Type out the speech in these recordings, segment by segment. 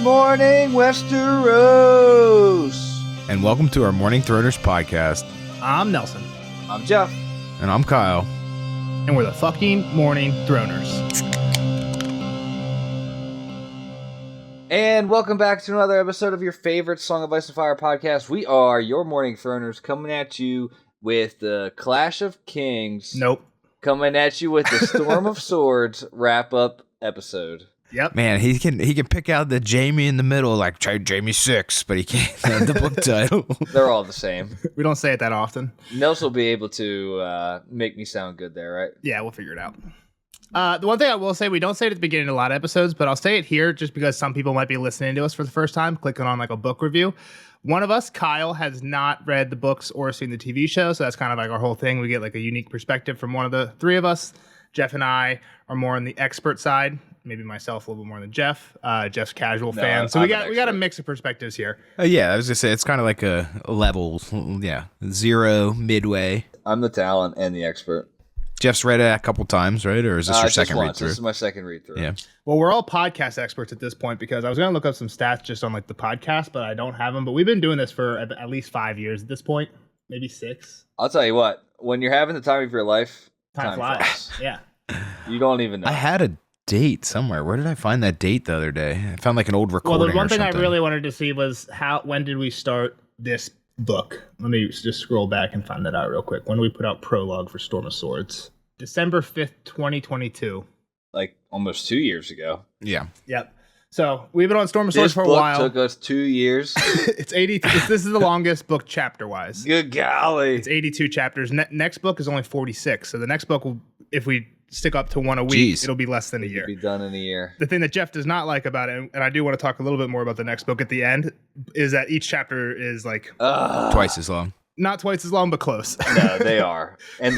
morning, Westeros! And welcome to our Morning Throners podcast. I'm Nelson. I'm Jeff. And I'm Kyle. And we're the fucking Morning Throners. And welcome back to another episode of your favorite Song of Ice and Fire podcast. We are your Morning Throners coming at you with the Clash of Kings. Nope. Coming at you with the Storm of Swords wrap-up episode. Yep. Man, he can pick out the Jamie in the middle, like Jamie 6, but he can't the book title. They're all the same. We don't say it that often. Nelson will be able to make me sound good there, right? Yeah, we'll figure it out. The one thing I will say, we don't say it at the beginning of a lot of episodes, but I'll say it here just because some people might be listening to us for the first time, clicking on like a book review. One of us, Kyle, has not read the books or seen the TV show, so that's kind of like our whole thing. We get like a unique perspective from one of the three of us. Jeff and I are more on the expert side. Maybe myself a little bit more than Jeff. Jeff's casual fan. So we got a mix of perspectives here. Yeah, I was gonna say it's kind of like a level, 0 midway. I'm the talent and the expert. Jeff's read it a couple times, right? Or is this your second read through? This is my second read through. Yeah. Well, we're all podcast experts at this point because I was going to look up some stats just on like the podcast, but I don't have them. But we've been doing this for at least 5 years at this point, maybe 6. I'll tell you what, when you're having the time of your life, Time flies. Yeah. You don't even know. I had a date somewhere. Where did I find that date the other day? I found like an old recording. Well, the one thing something. I really wanted to see was when did we start this book? Let me just scroll back and find that out real quick. When did we put out Prologue for Storm of Swords? December 5th, 2022. Like almost 2 years ago. Yeah. Yep. So we've been on Storm of Swords for a while. This book took us 2 years. It's 82. This is the longest book chapter-wise. Good golly. It's 82 chapters. Next book is only 46. So the next book will, if we stick up to one a week, it'll be less than a year. It'll be done in a year. The thing that Jeff does not like about it, and I do want to talk a little bit more about the next book at the end, is that each chapter is like twice as long. Not twice as long, but close. No, they are, and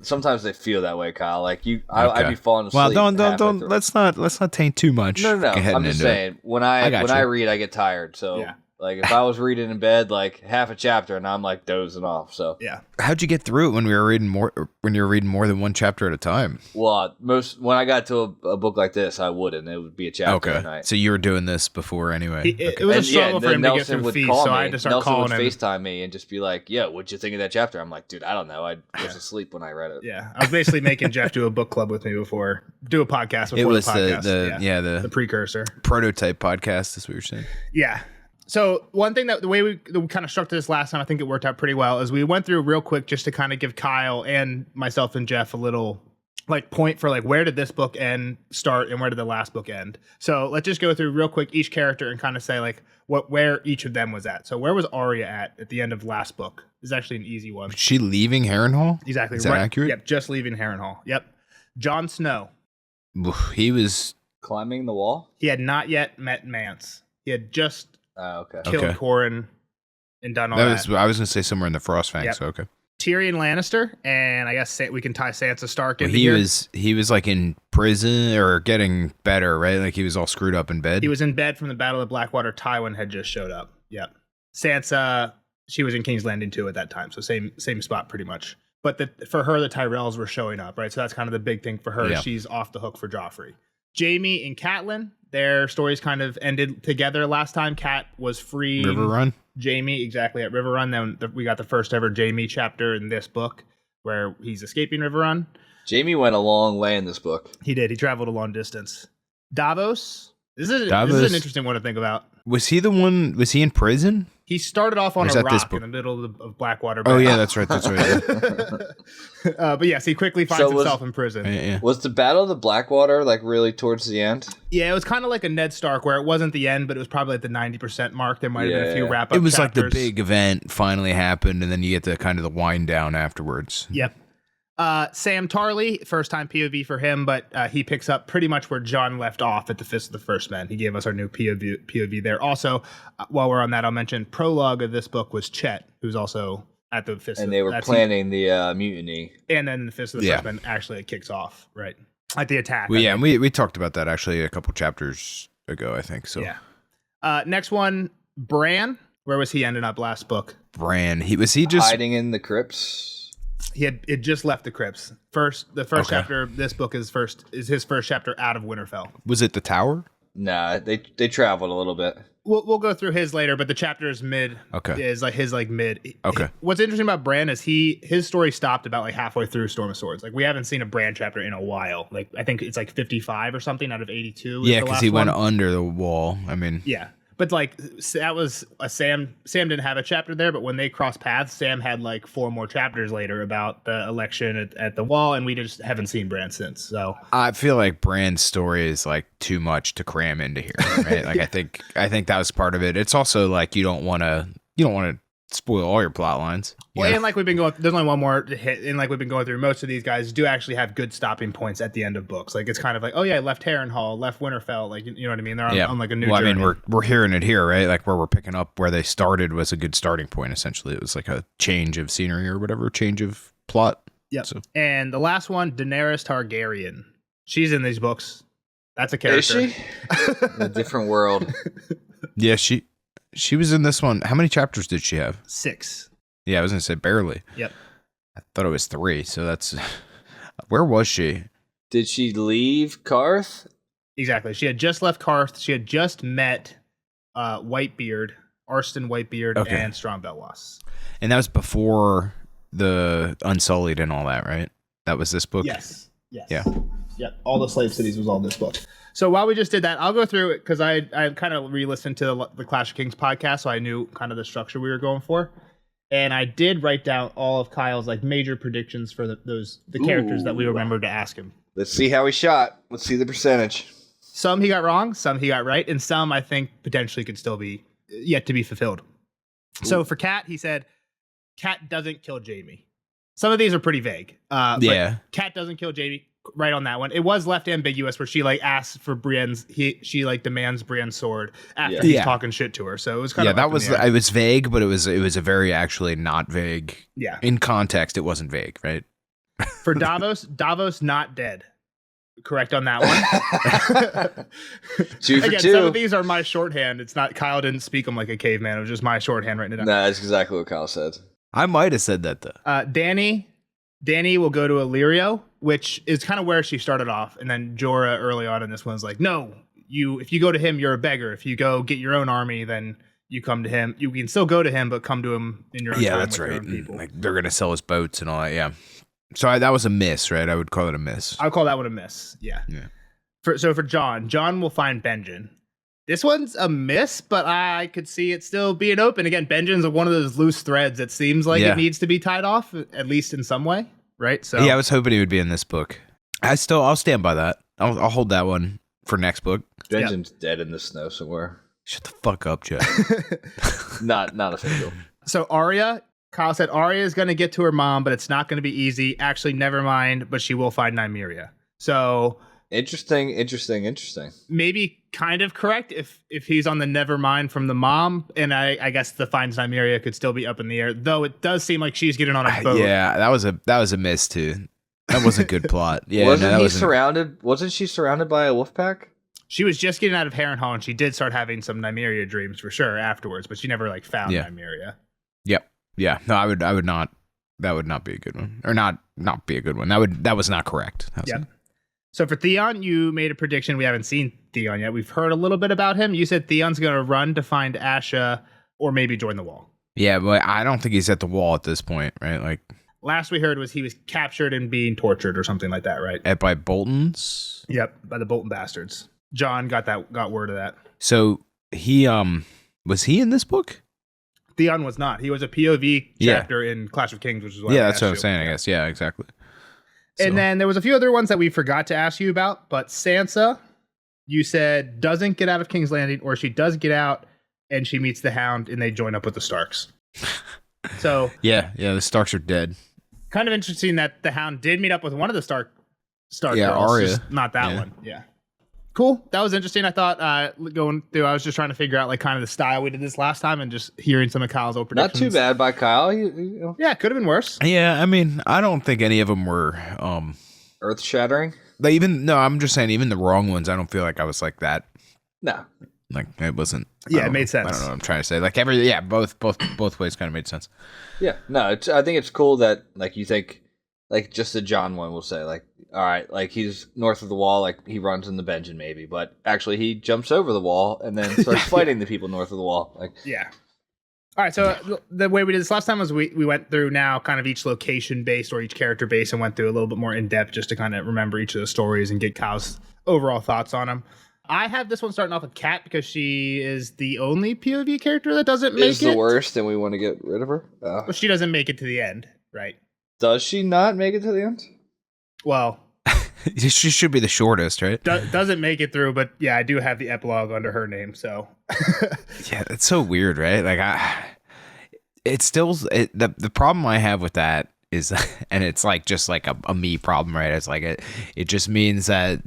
sometimes they feel that way, Kyle. Like I'd be falling asleep. Well, don't. Let's not taint too much. No. I'm just saying when I read, I get tired. So. Yeah. Like, if I was reading in bed, like, half a chapter, and I'm, like, dozing off, so. Yeah. How'd you get through it when you were reading more than one chapter at a time? Well, when I got to a book like this, I wouldn't. It would be a chapter a night. So you were doing this before anyway. It was a struggle for him to get through fees, so I had to start calling him. Nelson would FaceTime me and just be like, yeah, what'd you think of that chapter? I'm like, dude, I don't know. I was asleep when I read it. Yeah. I was basically making Jeff do a book club with me do a podcast before it was the podcast. the precursor. Prototype podcast is what you're saying. Yeah. So one thing the way we kind of structured this last time, I think it worked out pretty well, is we went through real quick just to kind of give Kyle and myself and Jeff a little like point for like where did this book start and where did the last book end. So let's just go through real quick each character and kind of say like where each of them was at. So where was Arya at the end of last book? This is actually an easy one. Was she leaving Harrenhal? Exactly. Is that accurate? Yep, just leaving Harrenhal. Yep. Jon Snow. He was climbing the wall? He had not yet met Mance. He had just killed Corrin and done all that. I was going to say somewhere in the Frostfang, so okay. Tyrion Lannister, and I guess we can tie Sansa Stark in here. He was like in prison or getting better, right? Like he was all screwed up in bed. He was in bed from the Battle of Blackwater. Tywin had just showed up. Yep. Sansa, she was in King's Landing too at that time, so same spot pretty much. But for her, the Tyrells were showing up, right? So that's kind of the big thing for her. Yeah. She's off the hook for Joffrey. Jaime and Catelyn, their stories kind of ended together last time. Cat was free. River Run. Jaime, exactly, at River Run. Then we got the first ever Jaime chapter in this book where he's escaping River Run. Jaime went a long way in this book. He did. He traveled a long distance. Davos. This is an interesting one to think about. Was he in prison? He started off on a rock in the middle of Blackwater. Oh, yeah, that's right. But yes, he quickly finds himself in prison. Yeah. Was the Battle of the Blackwater like really towards the end? Yeah, it was kind of like a Ned Stark where it wasn't the end, but it was probably at the 90% mark. There might have been a few wrap-up It was chapters. like the big event finally happened, and then you get the kind of the wind down afterwards. Yep. Sam Tarly, first time POV for him, but he picks up pretty much where John left off at the Fist of the First Men. He gave us our new POV there. Also, while we're on that, I'll mention prologue of this book was Chet, who's also at the Fist. And they were planning the mutiny. And then the Fist of the First Men actually kicks off, right? At the attack. And we talked about that actually a couple chapters ago, I think. So yeah. Next one, Bran. Where was he ending up last book? Bran. Was he just hiding in the crypts? It just left the crypts. The first chapter of this book is his first chapter out of Winterfell. Was it the tower? Nah, they traveled a little bit. We'll go through his later, but the chapter is mid. Okay. Is like his like mid. Okay. What's interesting about Bran is his story stopped about like halfway through Storm of Swords. Like we haven't seen a Bran chapter in a while. Like I think it's like 55 or something out of 82. Yeah, because he went one. under the wall. I mean, Yeah. But like that was a Sam didn't have a chapter there, but when they crossed paths, Sam had like 4 more chapters later about the election at the wall, and we just haven't seen Bran since. So I feel like Bran's story is like too much to cram into here, right? Like I think that was part of it. It's also like you don't want to spoil all your plot lines. Well, and like we've been going, there's only one more to hit, and like we've been going through, most of these guys do actually have good stopping points at the end of books. Like it's kind of like, oh yeah, I left Harrenhal, left Winterfell, like you know what I mean? They're on like a new journey. I mean, we're hearing it here, right? Like where we're picking up where they started was a good starting point. Essentially, it was like a change of scenery or whatever, change of plot. Yeah. So. And the last one, Daenerys Targaryen. She's in these books. That's a character. Is she? In a different world. Yeah, she was in this one. How many chapters did she have? 6. Yeah, I was gonna say barely. Yep. I thought it was 3. So that's where was she? Did she leave Karth? Exactly. She had just left Karth. She had just met Whitebeard, Arston Whitebeard, Okay. and Strong Belwas. And that was before the Unsullied and all that, right? That was this book. Yes. Yeah. Yep. All the Slave Cities was all in this book. So while we just did that, I'll go through it because I kind of re-listened to the Clash of Kings podcast, so I knew kind of the structure we were going for. And I did write down all of Kyle's like major predictions for the characters that we remembered to ask him. Let's see how he shot. Let's see the percentage. Some he got wrong, some he got right, and some I think potentially could still be yet to be fulfilled. Ooh. So for Kat, he said, Kat doesn't kill Jaime. Some of these are pretty vague. Yeah. Kat doesn't kill Jaime. Right on that one. It was left ambiguous where she like asks for Brienne's, she like demands Brienne's sword after he's talking shit to her. So it was kind of it was vague, but it was a very actually not vague. Yeah. In context, it wasn't vague, right? For Davos not dead. Correct on that one. 2 for Again, 2. some of these are my shorthand. It's not Kyle didn't speak them like a caveman. It was just my shorthand written it down. Nah, that's exactly what Kyle said. I might have said that though. Danny will go to Illyrio, which is kind of where she started off. And then Jorah early on in this one's like, no, if you go to him, you're a beggar. If you go get your own army, then you come to him. You can still go to him, but come to him in your own time. Yeah, that's right. Like they're going to sell his boats and all that. Yeah. So that was a miss, right? I would call it a miss. I'll call that one a miss. Yeah. For John will find Benjen. This one's a miss, but I could see it still being open. Again, Benjen's one of those loose threads that seems like it needs to be tied off, at least in some way, right? So yeah, I was hoping he would be in this book. I'll stand by that. I'll hold that one for next book. Benjen's dead in the snow somewhere. Shut the fuck up, Joe. Not official. So Arya, Kyle said Arya is going to get to her mom, but it's not going to be easy. Actually, never mind, but she will find Nymeria. So Interesting. Maybe kind of correct if he's on the never mind from the mom, and I guess the finds Nymeria could still be up in the air, though it does seem like she's getting on a boat. Yeah, that was a miss too. That was a good plot. Yeah, wasn't she surrounded by a wolf pack? She was just getting out of Harrenhal, and she did start having some Nymeria dreams for sure afterwards, but she never like found Nymeria. Yep. Yeah. No, I would not. That would not be a good one, or not be a good one. That was not correct. Yeah. So for Theon, you made a prediction. We haven't seen Theon yet. We've heard a little bit about him. You said Theon's going to run to find Asha or maybe join the wall. Yeah, but I don't think he's at the wall at this point, right? Like last we heard was he was captured and being tortured or something like that, right? By Boltons? Yep, by the Bolton bastards. John got word of that. So he was he in this book? Theon was not. He was a POV chapter in Clash of Kings, which is what that's what I'm saying, I guess. Yeah, exactly. So. And then there was a few other ones that we forgot to ask you about, but Sansa, you said, doesn't get out of King's Landing, or she does get out and she meets the Hound and they join up with the Starks. So yeah, the Starks are dead. Kind of interesting that the Hound did meet up with one of the Stark girls, Arya. just not that one. Yeah. Cool. That was interesting. I thought going through, I was just trying to figure out like kind of the style we did this last time and just hearing some of Kyle's old predictions. Not too bad by Kyle. You know. Yeah, it could have been worse. Yeah, I mean, I don't think any of them were earth shattering. I'm just saying even the wrong ones, I don't feel like I was like that. No. Like it wasn't. Yeah, it made sense. I don't know what I'm trying to say. Like both ways kind of made sense. Yeah. No, I think it's cool that like you think like just the John one will say, like, all right, like he's north of the wall, like he runs in the Benjamin maybe, but actually he jumps over the wall and then starts fighting the people north of the wall. Like, yeah. All right, so the way we did this last time was we went through now kind of each location based or each character based and went through a little bit more in depth just to kind of remember each of the stories and get Kyle's overall thoughts on them. I have this one starting off with Kat because she is the only POV character that doesn't make it. Is the worst and we want to get rid of her? Well, she doesn't make it to the end, right? Does she not make it to the end? Well, she should be the shortest, right? Doesn't make it through, but yeah, I do have the epilogue under her name, so. Yeah, it's so weird, right? Like the problem I have with that is, and it's like just like a me problem, right? It's like it just means that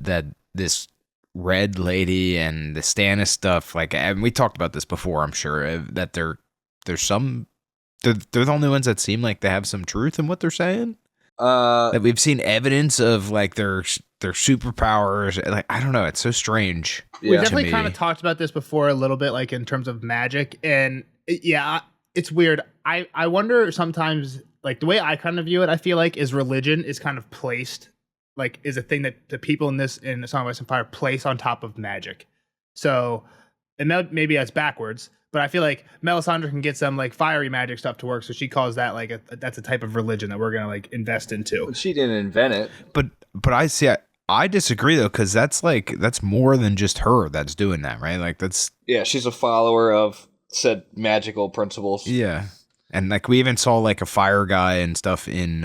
this red lady and the Stannis stuff, like, and we talked about this before, I'm sure, that they're the only ones that seem like they have some truth in what they're saying. That we've seen evidence of like their superpowers. Like, I don't know, it's so strange. We definitely kind of talked about this before a little bit, like in terms of magic, and yeah, it's weird. I wonder sometimes, like the way I kind of view it, I feel like is religion is kind of placed, like is a thing that the people in the Song of Ice and Fire place on top of magic. So and maybe that's backwards, but I feel like Melisandre can get some like fiery magic stuff to work, so she calls that like that's a type of religion that we're gonna like invest into. But she didn't invent it. But I disagree though, because that's more than just her that's doing that, right? Like she's a follower of said magical principles. Yeah, and like we even saw like a fire guy and stuff in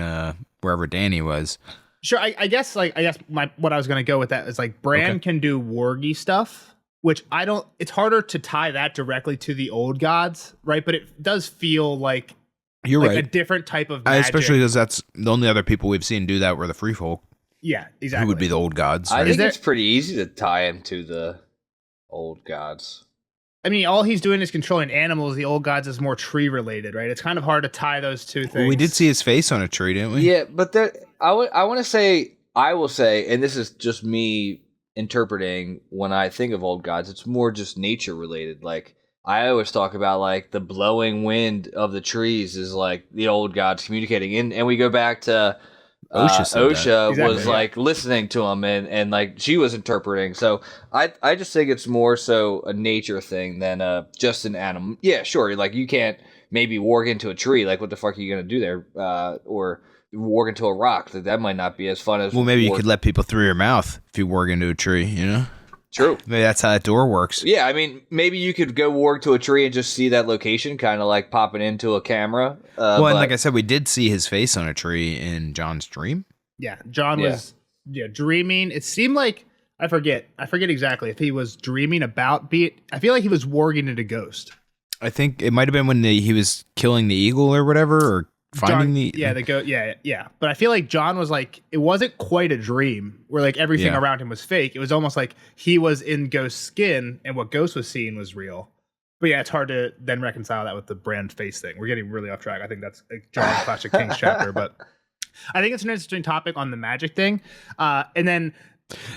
wherever Dany was. Sure, I guess what I was gonna go with that is like Bran can do wargy stuff, which I don't. It's harder to tie that directly to the old gods, right? But it does feel like you're right, a different type of magic. Especially because that's the only other people we've seen do that were the free folk. Yeah, exactly. Who would be the old gods? I think it's pretty easy to tie him to the old gods. I mean, all he's doing is controlling animals. The old gods is more tree related, right? It's kind of hard to tie those two things. Well, we did see his face on a tree, didn't we? Yeah, but I will say, and this is just me interpreting when I think of old gods, it's more just nature related. Like I always talk about like the blowing wind of the trees is like the old gods communicating, and we go back to Osha was like listening to him and like she was interpreting. So I just think it's more so a nature thing than just an animal. Yeah, sure. Like you can't maybe warg into a tree. Like what the fuck are you gonna do there? Or warg into a rock. That might not be as fun as. Well, maybe you could let people through your mouth if you warg into a tree. You know. True. Maybe that's how that door works. Yeah, I mean, maybe you could go warg to a tree and just see that location, kind of like popping into a camera. And like I said, we did see his face on a tree in John's dream. Yeah, John was dreaming. It seemed like I forget exactly if he was dreaming about I feel like he was warging into Ghost. I think it might have been when he was killing the eagle or whatever, or finding But I feel like John was like, it wasn't quite a dream where like everything around him was fake. It was almost like he was in Ghost's skin and what Ghost was seeing was real. But yeah, it's hard to then reconcile that with the brand face thing. We're getting really off track. I think that's John's Clash of Kings chapter, but I think it's an interesting topic on the magic thing. And then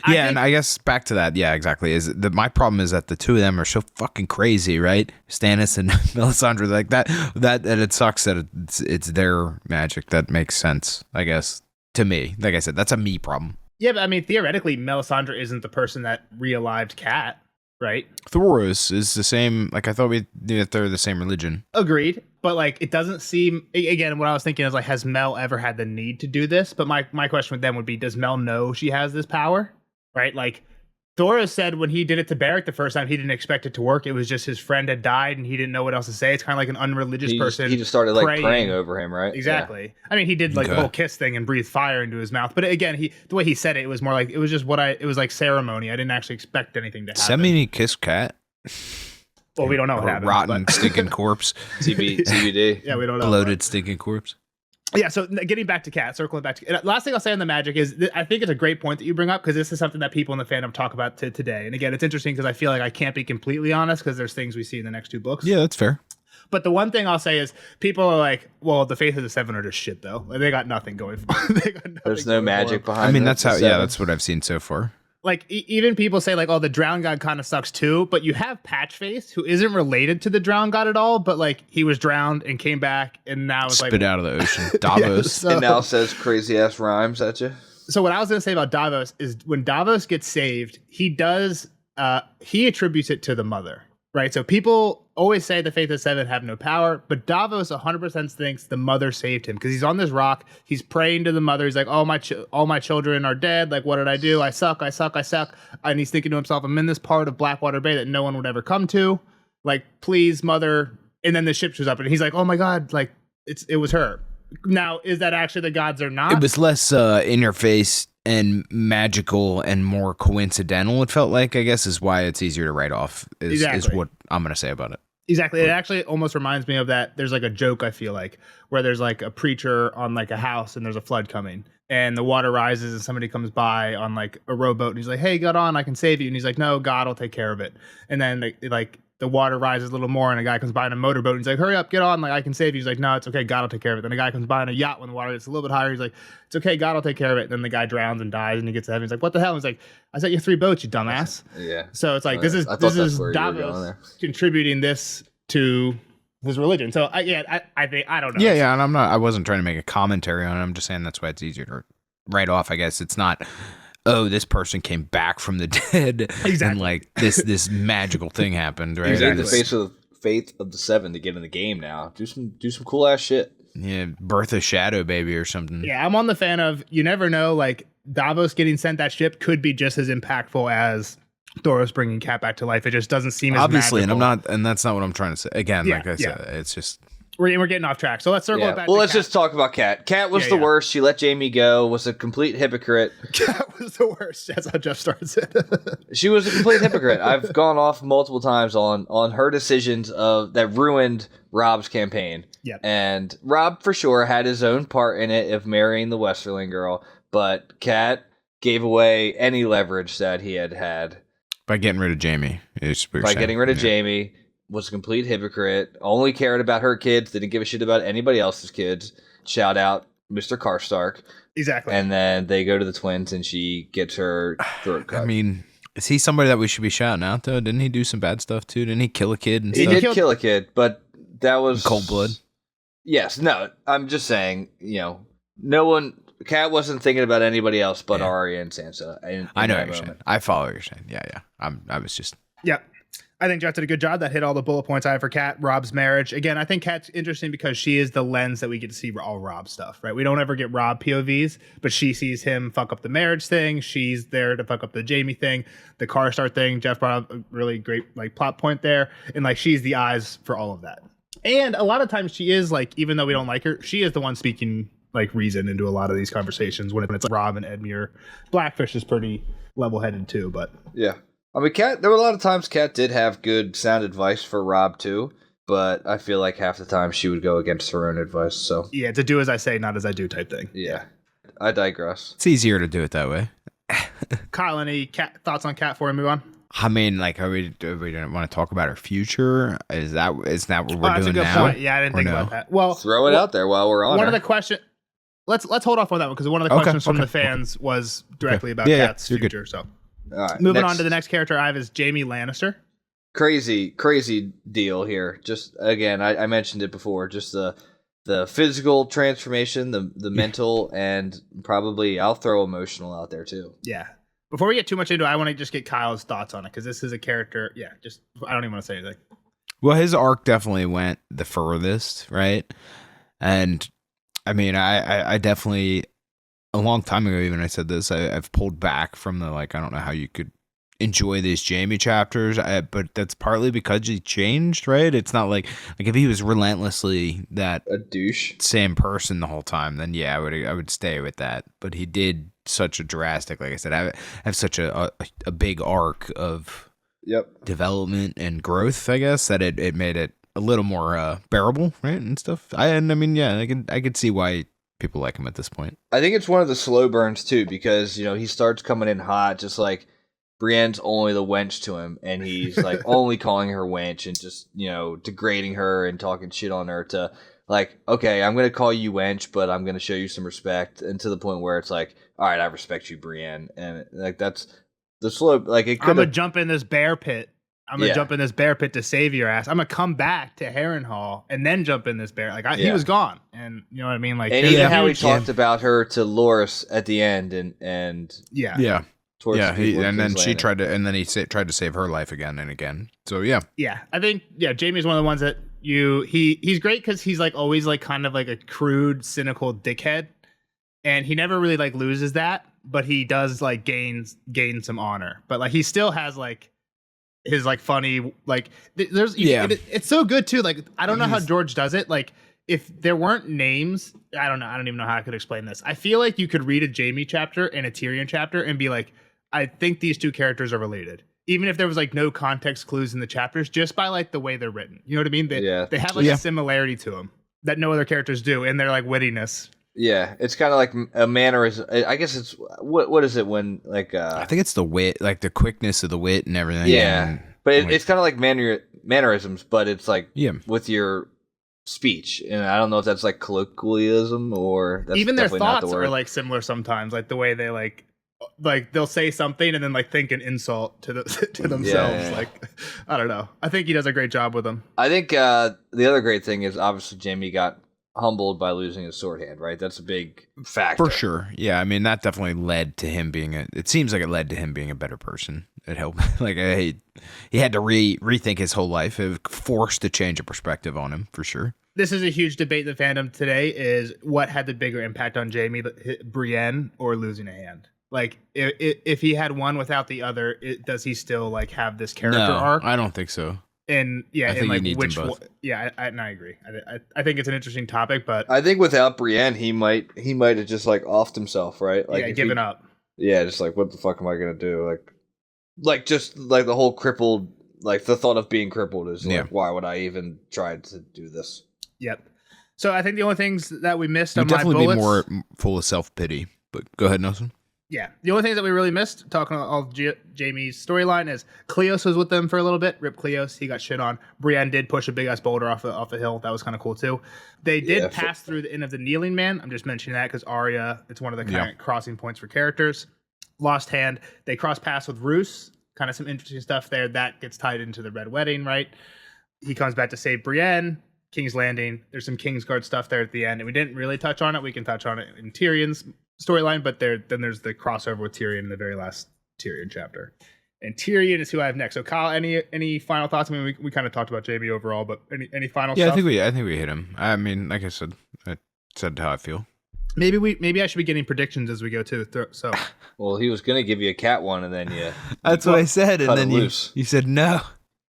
and I guess back to that, yeah, exactly. Is that my problem is that the two of them are so fucking crazy, right? Stannis and Melisandre, like that it sucks that it's their magic that makes sense, I guess, to me. Like I said, that's a me problem. Yeah, but I mean, theoretically, Melisandre isn't the person that re-alived Cat, right? Thoros is the same. Like I thought we knew that they're the same religion. Agreed. But like, it doesn't seem. Again, what I was thinking is like, has Mel ever had the need to do this? But my question with them would be, does Mel know she has this power? Right? Like, Thoros said when he did it to Beric the first time, he didn't expect it to work. It was just his friend had died and he didn't know what else to say. It's kind of like an unreligious person. He just started like praying over him, right? Exactly. Yeah. I mean, he did like the whole kiss thing and breathe fire into his mouth. But again, the way he said it was more like, it was just it was like ceremony. I didn't actually expect anything to happen. Does that mean he kissed Cat? Well, we don't know what happened. Rotten, stinking corpse. CBD. Yeah, we don't know. Bloated, stinking corpse. Yeah, so getting back to Cat, circling back to last thing I'll say on the magic is I think it's a great point that you bring up because this is something that people in the fandom talk about today. And again, it's interesting because I feel like I can't be completely honest because there's things we see in the next two books. Yeah, that's fair. But the one thing I'll say is people are like, well, the Faith of the Seven are just shit though. Like, they got nothing going for them. There's no magic behind. I mean, that's how. Yeah, that's what I've seen so far. like even people say like, oh, the drowned god kind of sucks too, but you have Patchface, who isn't related to the drowned god at all, but like he was drowned and came back and now it's spit out of the ocean. Davos. And now says crazy ass rhymes at you. So what I was going to say about Davos is when Davos gets saved, he attributes it to the mother, right? So people always say the Faith of Seven have no power, but Davos 100% thinks the mother saved him because he's on this rock. He's praying to the mother. He's like, all my children are dead. Like, what did I do? I suck. And he's thinking to himself, I'm in this part of Blackwater Bay that no one would ever come to. Like, please, mother. And then the ship shows up and he's like, oh my God, like it was her. Now, is that actually the gods or not? It was less in your face and magical and more coincidental, it felt like, I guess, is why it's easier to write off, is what I'm going to say about it. Exactly. It actually almost reminds me of that. There's like a joke, I feel like, where there's like a preacher on like a house and there's a flood coming and the water rises and somebody comes by on like a rowboat and he's like, hey, get on, I can save you. And he's like, no, God will take care of it. And then like the water rises a little more and a guy comes by in a motorboat and he's like, hurry up, get on, like I can save you. He's like, no, it's okay, God will take care of it. Then a guy comes by in a yacht when the water gets a little bit higher. He's like, it's okay, God will take care of it. Then the guy drowns and dies and he gets to heaven. He's like, what the hell? He's like, I sent you 3 boats, you dumbass. Yeah. So it's like, this is Davos contributing this to his religion. So I think, I don't know. Yeah, and I wasn't trying to make a commentary on it. I'm just saying that's why it's easier to write off, I guess. It's not, oh, this person came back from the dead. Exactly. And like this magical thing happened, right? Exactly. The faith of the Seven to get in the game now. Do some cool ass shit. Yeah, birth of Shadow Baby or something. Yeah, I'm on the fan of, you never know, like Davos getting sent that ship could be just as impactful as Thoros bringing Cat back to life. It just doesn't seem as obviously magical. And that's not what I'm trying to say. Again, like I said, it's just we're getting off track. So let's circle it back. Well, let's just talk about Cat. Cat was the worst. She let Jaime go. Was a complete hypocrite. Cat was the worst. That's how Jeff starts it. She was a complete hypocrite. I've gone off multiple times on her decisions that ruined Rob's campaign. Yep. And Rob for sure had his own part in it of marrying the Westerling girl, but Cat gave away any leverage that he had. By getting rid of Jaime. Getting rid of Jaime, was a complete hypocrite, only cared about her kids, didn't give a shit about anybody else's kids. Shout out Mr. Karstark. Exactly. And then they go to the twins and she gets her throat cut. I mean, is he somebody that we should be shouting out, though? Didn't he do some bad stuff, too? Didn't he kill a kid and stuff? He did kill a kid, but that was... cold blood? Yes. No, I'm just saying, no one... Cat wasn't thinking about anybody else but Arya and Sansa. I know what you're saying. I follow what you're saying. Yeah. I was just... Yep. I think Jeff did a good job. That hit all the bullet points I have for Cat. Rob's marriage. Again, I think Cat's interesting because she is the lens that we get to see all Rob stuff, right? We don't ever get Rob POVs, but she sees him fuck up the marriage thing. She's there to fuck up the Jaime thing, the Karstark thing. Jeff brought up a really great plot point there. And she's the eyes for all of that. And a lot of times she is even though we don't like her, she is the one speaking reason into a lot of these conversations when it's Rob and Edmure. Blackfish is pretty level-headed too, but yeah. I mean, Cat. There were a lot of times Cat did have good sound advice for Rob too, but I feel like half the time she would go against her own advice. So yeah, to do as I say, not as I do type thing. Yeah, I digress. It's easier to do it that way. Kyle, any thoughts on Cat before we move on? I mean, we didn't want to talk about her future. Is that what we're doing that's a good now? Point. Yeah, I didn't think about that. Well, throw it out there while we're on. One of the questions. Let's hold off on that one because one of the questions from the fans was directly about Cat's future. Good. So, all right, moving on to the next character I have is Jaime Lannister. Crazy deal here. Just again, I mentioned it before. Just the physical transformation, the mental, and probably I'll throw emotional out there too. Yeah. Before we get too much into it, I want to just get Kyle's thoughts on it because this is a character. Yeah, I don't even want to say anything. Well, his arc definitely went the furthest, right? And I mean, I definitely, a long time ago, even I said this, I've pulled back from the, I don't know how you could enjoy these Jaime chapters, but that's partly because he changed, right? It's not like if he was relentlessly a douche, same person the whole time, then yeah, I would stay with that. But he did such a drastic, like I said, I have such a big arc of development and growth, I guess, that it made it a little more bearable, right, and stuff. I mean, yeah, I could see why people like him at this point. I think it's one of the slow burns too, because he starts coming in hot, just like Brienne's only the wench to him, and he's only calling her wench and just degrading her and talking shit on her to okay, I'm gonna call you wench, but I'm gonna show you some respect, and to the point where it's all right, I respect you, Brienne, and that's the slope, like it could. I'm gonna jump in this bear pit. I'm gonna jump in this bear pit to save your ass. I'm gonna come back to Harrenhal and then jump in this bear. Like he was gone, and you know what I mean. Like, and even how he talked about her to Loris at the end, and and then she tried to, and then he tried to save her life again and again. So yeah. I think Jaime's one of the ones that he's great because he's like always like kind of like a crude, cynical dickhead, and he never really like loses that, but he does like gain some honor. But like he still has like his like funny like it's so good too. Like I don't know how George does it. Like if there weren't names, I don't even know how I could explain this. I feel like you could read a Jaime chapter and a Tyrion chapter and be like, I think these two characters are related, even if there was like no context clues in the chapters, just by like the way they're written. You know what I mean? They have like a similarity to them that no other characters do in their like wittiness. Yeah, it's kind of like a mannerism. I guess it's what is it when like I think it's the wit, like the quickness of the wit and everything. Yeah, but it's kind of like mannerisms, but it's like with your speech, and I don't know if that's like colloquialism or that's even their thoughts are like similar sometimes, like the way they like they'll say something and then like think an insult to themselves. Yeah. Like I don't know. I think he does a great job with them. I think the other great thing is obviously Jaime got humbled by losing his sword hand, right? That's a big factor. For sure. Yeah, I mean, that definitely led to him being it seems like it led to him being a better person. It helped. Like, he had to rethink his whole life. It forced a change of perspective on him, for sure. This is a huge debate in the fandom today, is what had the bigger impact on Jaime, Brienne or losing a hand? Like, if he had one without the other, does he still, like, have this character arc? I don't think so. And I think like which them both. I agree. I think it's an interesting topic, but I think without Brienne, he might have just like offed himself, right? Like given up. Yeah, just like what the fuck am I gonna do? Like just like the whole crippled, like the thought of being crippled is like, why would I even try to do this? Yep. So I think the only things that we missed on my bullets, definitely be more full of self-pity. But go ahead, Nelson. Yeah, the only things that we really missed, talking about all Jaime's storyline, is Cleos was with them for a little bit. Rip Cleos, he got shit on. Brienne did push a big ass boulder off a hill. That was kind of cool too. They did pass through the end of the Kneeling Man. I'm just mentioning that because Arya, it's one of the kind of crossing points for characters. Lost hand. They cross paths with Roose. Kind of some interesting stuff there. That gets tied into the Red Wedding, right? He comes back to save Brienne. King's Landing. There's some Kingsguard stuff there at the end, and we didn't really touch on it. We can touch on it in Tyrion's storyline, but then there's the crossover with Tyrion in the very last Tyrion chapter. And Tyrion is who I have next. So Kyle, any final thoughts? I mean, we kind of talked about JB overall, but any final stuff? I think we hit him. I mean, like I said how I feel. Maybe I should be getting predictions as we go too. So well, he was gonna give you a cat one, and then that's what I said, and then you said no.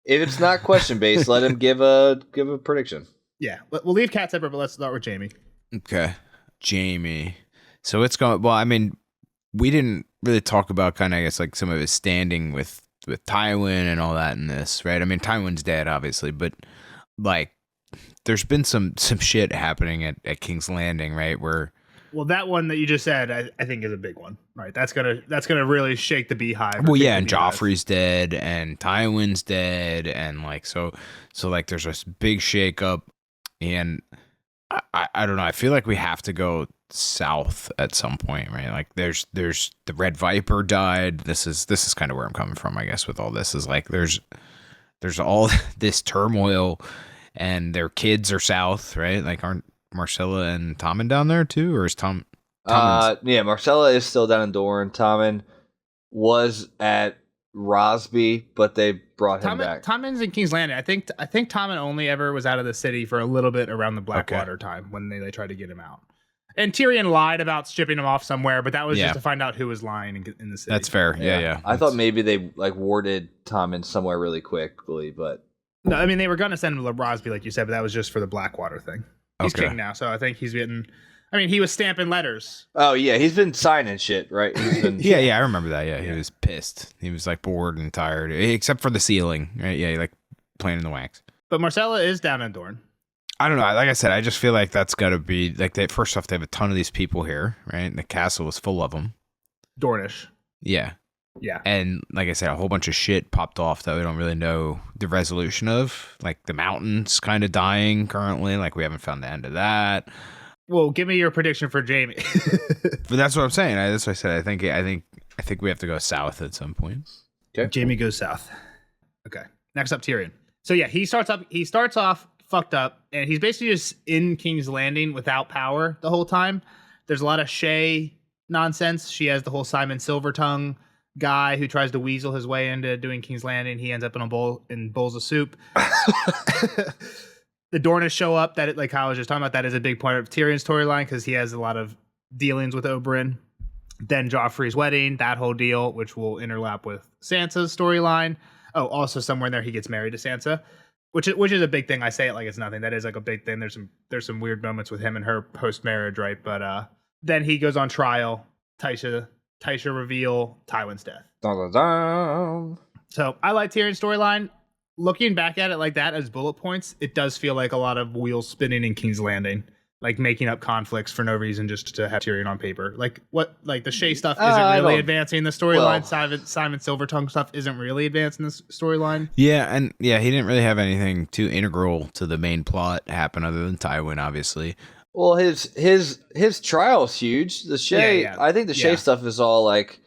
If it's not question based, let him give a prediction. Yeah, we'll leave cat separate, but let's start with Jaime. Okay, Jaime. So it's going. Well, I mean, we didn't really talk about kind of, I guess, like some of his standing with Tywin and all that in this, right? I mean, Tywin's dead, obviously, but like, there's been some shit happening at King's Landing, right? Where, well, that one that you just said, I think is a big one, right? That's gonna really shake the beehive. Well, yeah, and Joffrey's dead, and Tywin's dead, and like so like there's this big shakeup, and I don't know. I feel like we have to go south at some point, right? Like there's the Red Viper died. This is kind of where I'm coming from, I guess, with all this is like there's all this turmoil, and their kids are south, right? Like aren't Marcella and Tommen down there too, or is Tom? Yeah, Marcella is still down in Dorne. Tommen was at Rosby, but they brought him back. Tommen's in King's Landing. I think Tommen only ever was out of the city for a little bit around the Blackwater time when they tried to get him out. And Tyrion lied about shipping him off somewhere, but that was just to find out who was lying in the city. That's fair. Yeah. I thought maybe they like warded Tommen somewhere really quickly, but no. I mean, they were going to send him to Rosby, like you said, but that was just for the Blackwater thing. He's king now, so I think he's getting. I mean, he was stamping letters. Oh yeah, he's been signing shit, right? He's been yeah, I remember that. Yeah, he was pissed. He was like bored and tired, except for the ceiling, right? Yeah, like playing in the wax. But Marcella is down in Dorne. I don't know. Like I said, I just feel like that's got to be like first off, they have a ton of these people here, right? And the castle is full of them. Dornish. Yeah. Yeah. And like I said, a whole bunch of shit popped off that we don't really know the resolution of. Like the mountain's kind of dying currently. Like we haven't found the end of that. Well, give me your prediction for Jaime. But that's what I'm saying. That's what I said. I think I think we have to go south at some point. Okay. Jaime goes south. Okay. Next up, Tyrion. So yeah, he starts off fucked up, and he's basically just in King's Landing without power the whole time. There's a lot of Shay nonsense. She has the whole Simon Silvertongue guy who tries to weasel his way into doing King's Landing. He ends up in bowls of soup. The Dornish show up. That, like I was just talking about, that is a big part of Tyrion's storyline because he has a lot of dealings with Oberyn. Then Joffrey's wedding, that whole deal, which will interlap with Sansa's storyline. Oh, also somewhere in there he gets married to Sansa, which is a big thing. I say it like it's nothing. That is like a big thing. There's some weird moments with him and her post marriage, right? But then he goes on trial. Tysha reveal Tywin's death. Dun, dun, dun. So I like Tyrion's storyline. Looking back at it like that as bullet points, it does feel like a lot of wheels spinning in King's Landing. Like making up conflicts for no reason just to have Tyrion on paper. Like the Shay stuff isn't really advancing the storyline. Simon Silvertongue stuff isn't really advancing the storyline. Yeah, and he didn't really have anything too integral to the main plot happen other than Tywin, obviously. Well, his trial's huge. The Shay, Yeah. I think the Shay stuff is all like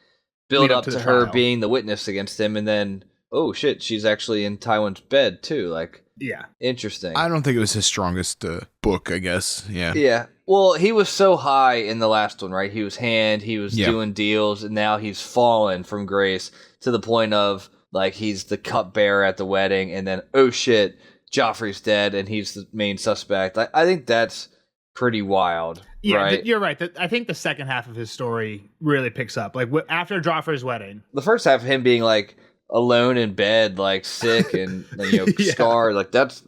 build up to her trial. being the witness against him, and then oh shit, she's actually in Tywin's bed too. Like. Yeah. Interesting. I don't think it was his strongest book, I guess. Yeah. Yeah. Well, he was so high in the last one, right? He was doing deals, and now he's fallen from grace to the point of, like, he's the cupbearer at the wedding, and then, oh shit, Joffrey's dead, and he's the main suspect. I think that's pretty wild. Yeah, right? You're right. I think the second half of his story really picks up. Like, after Joffrey's wedding. The first half of him being, like, alone in bed, like sick and scarred, like that's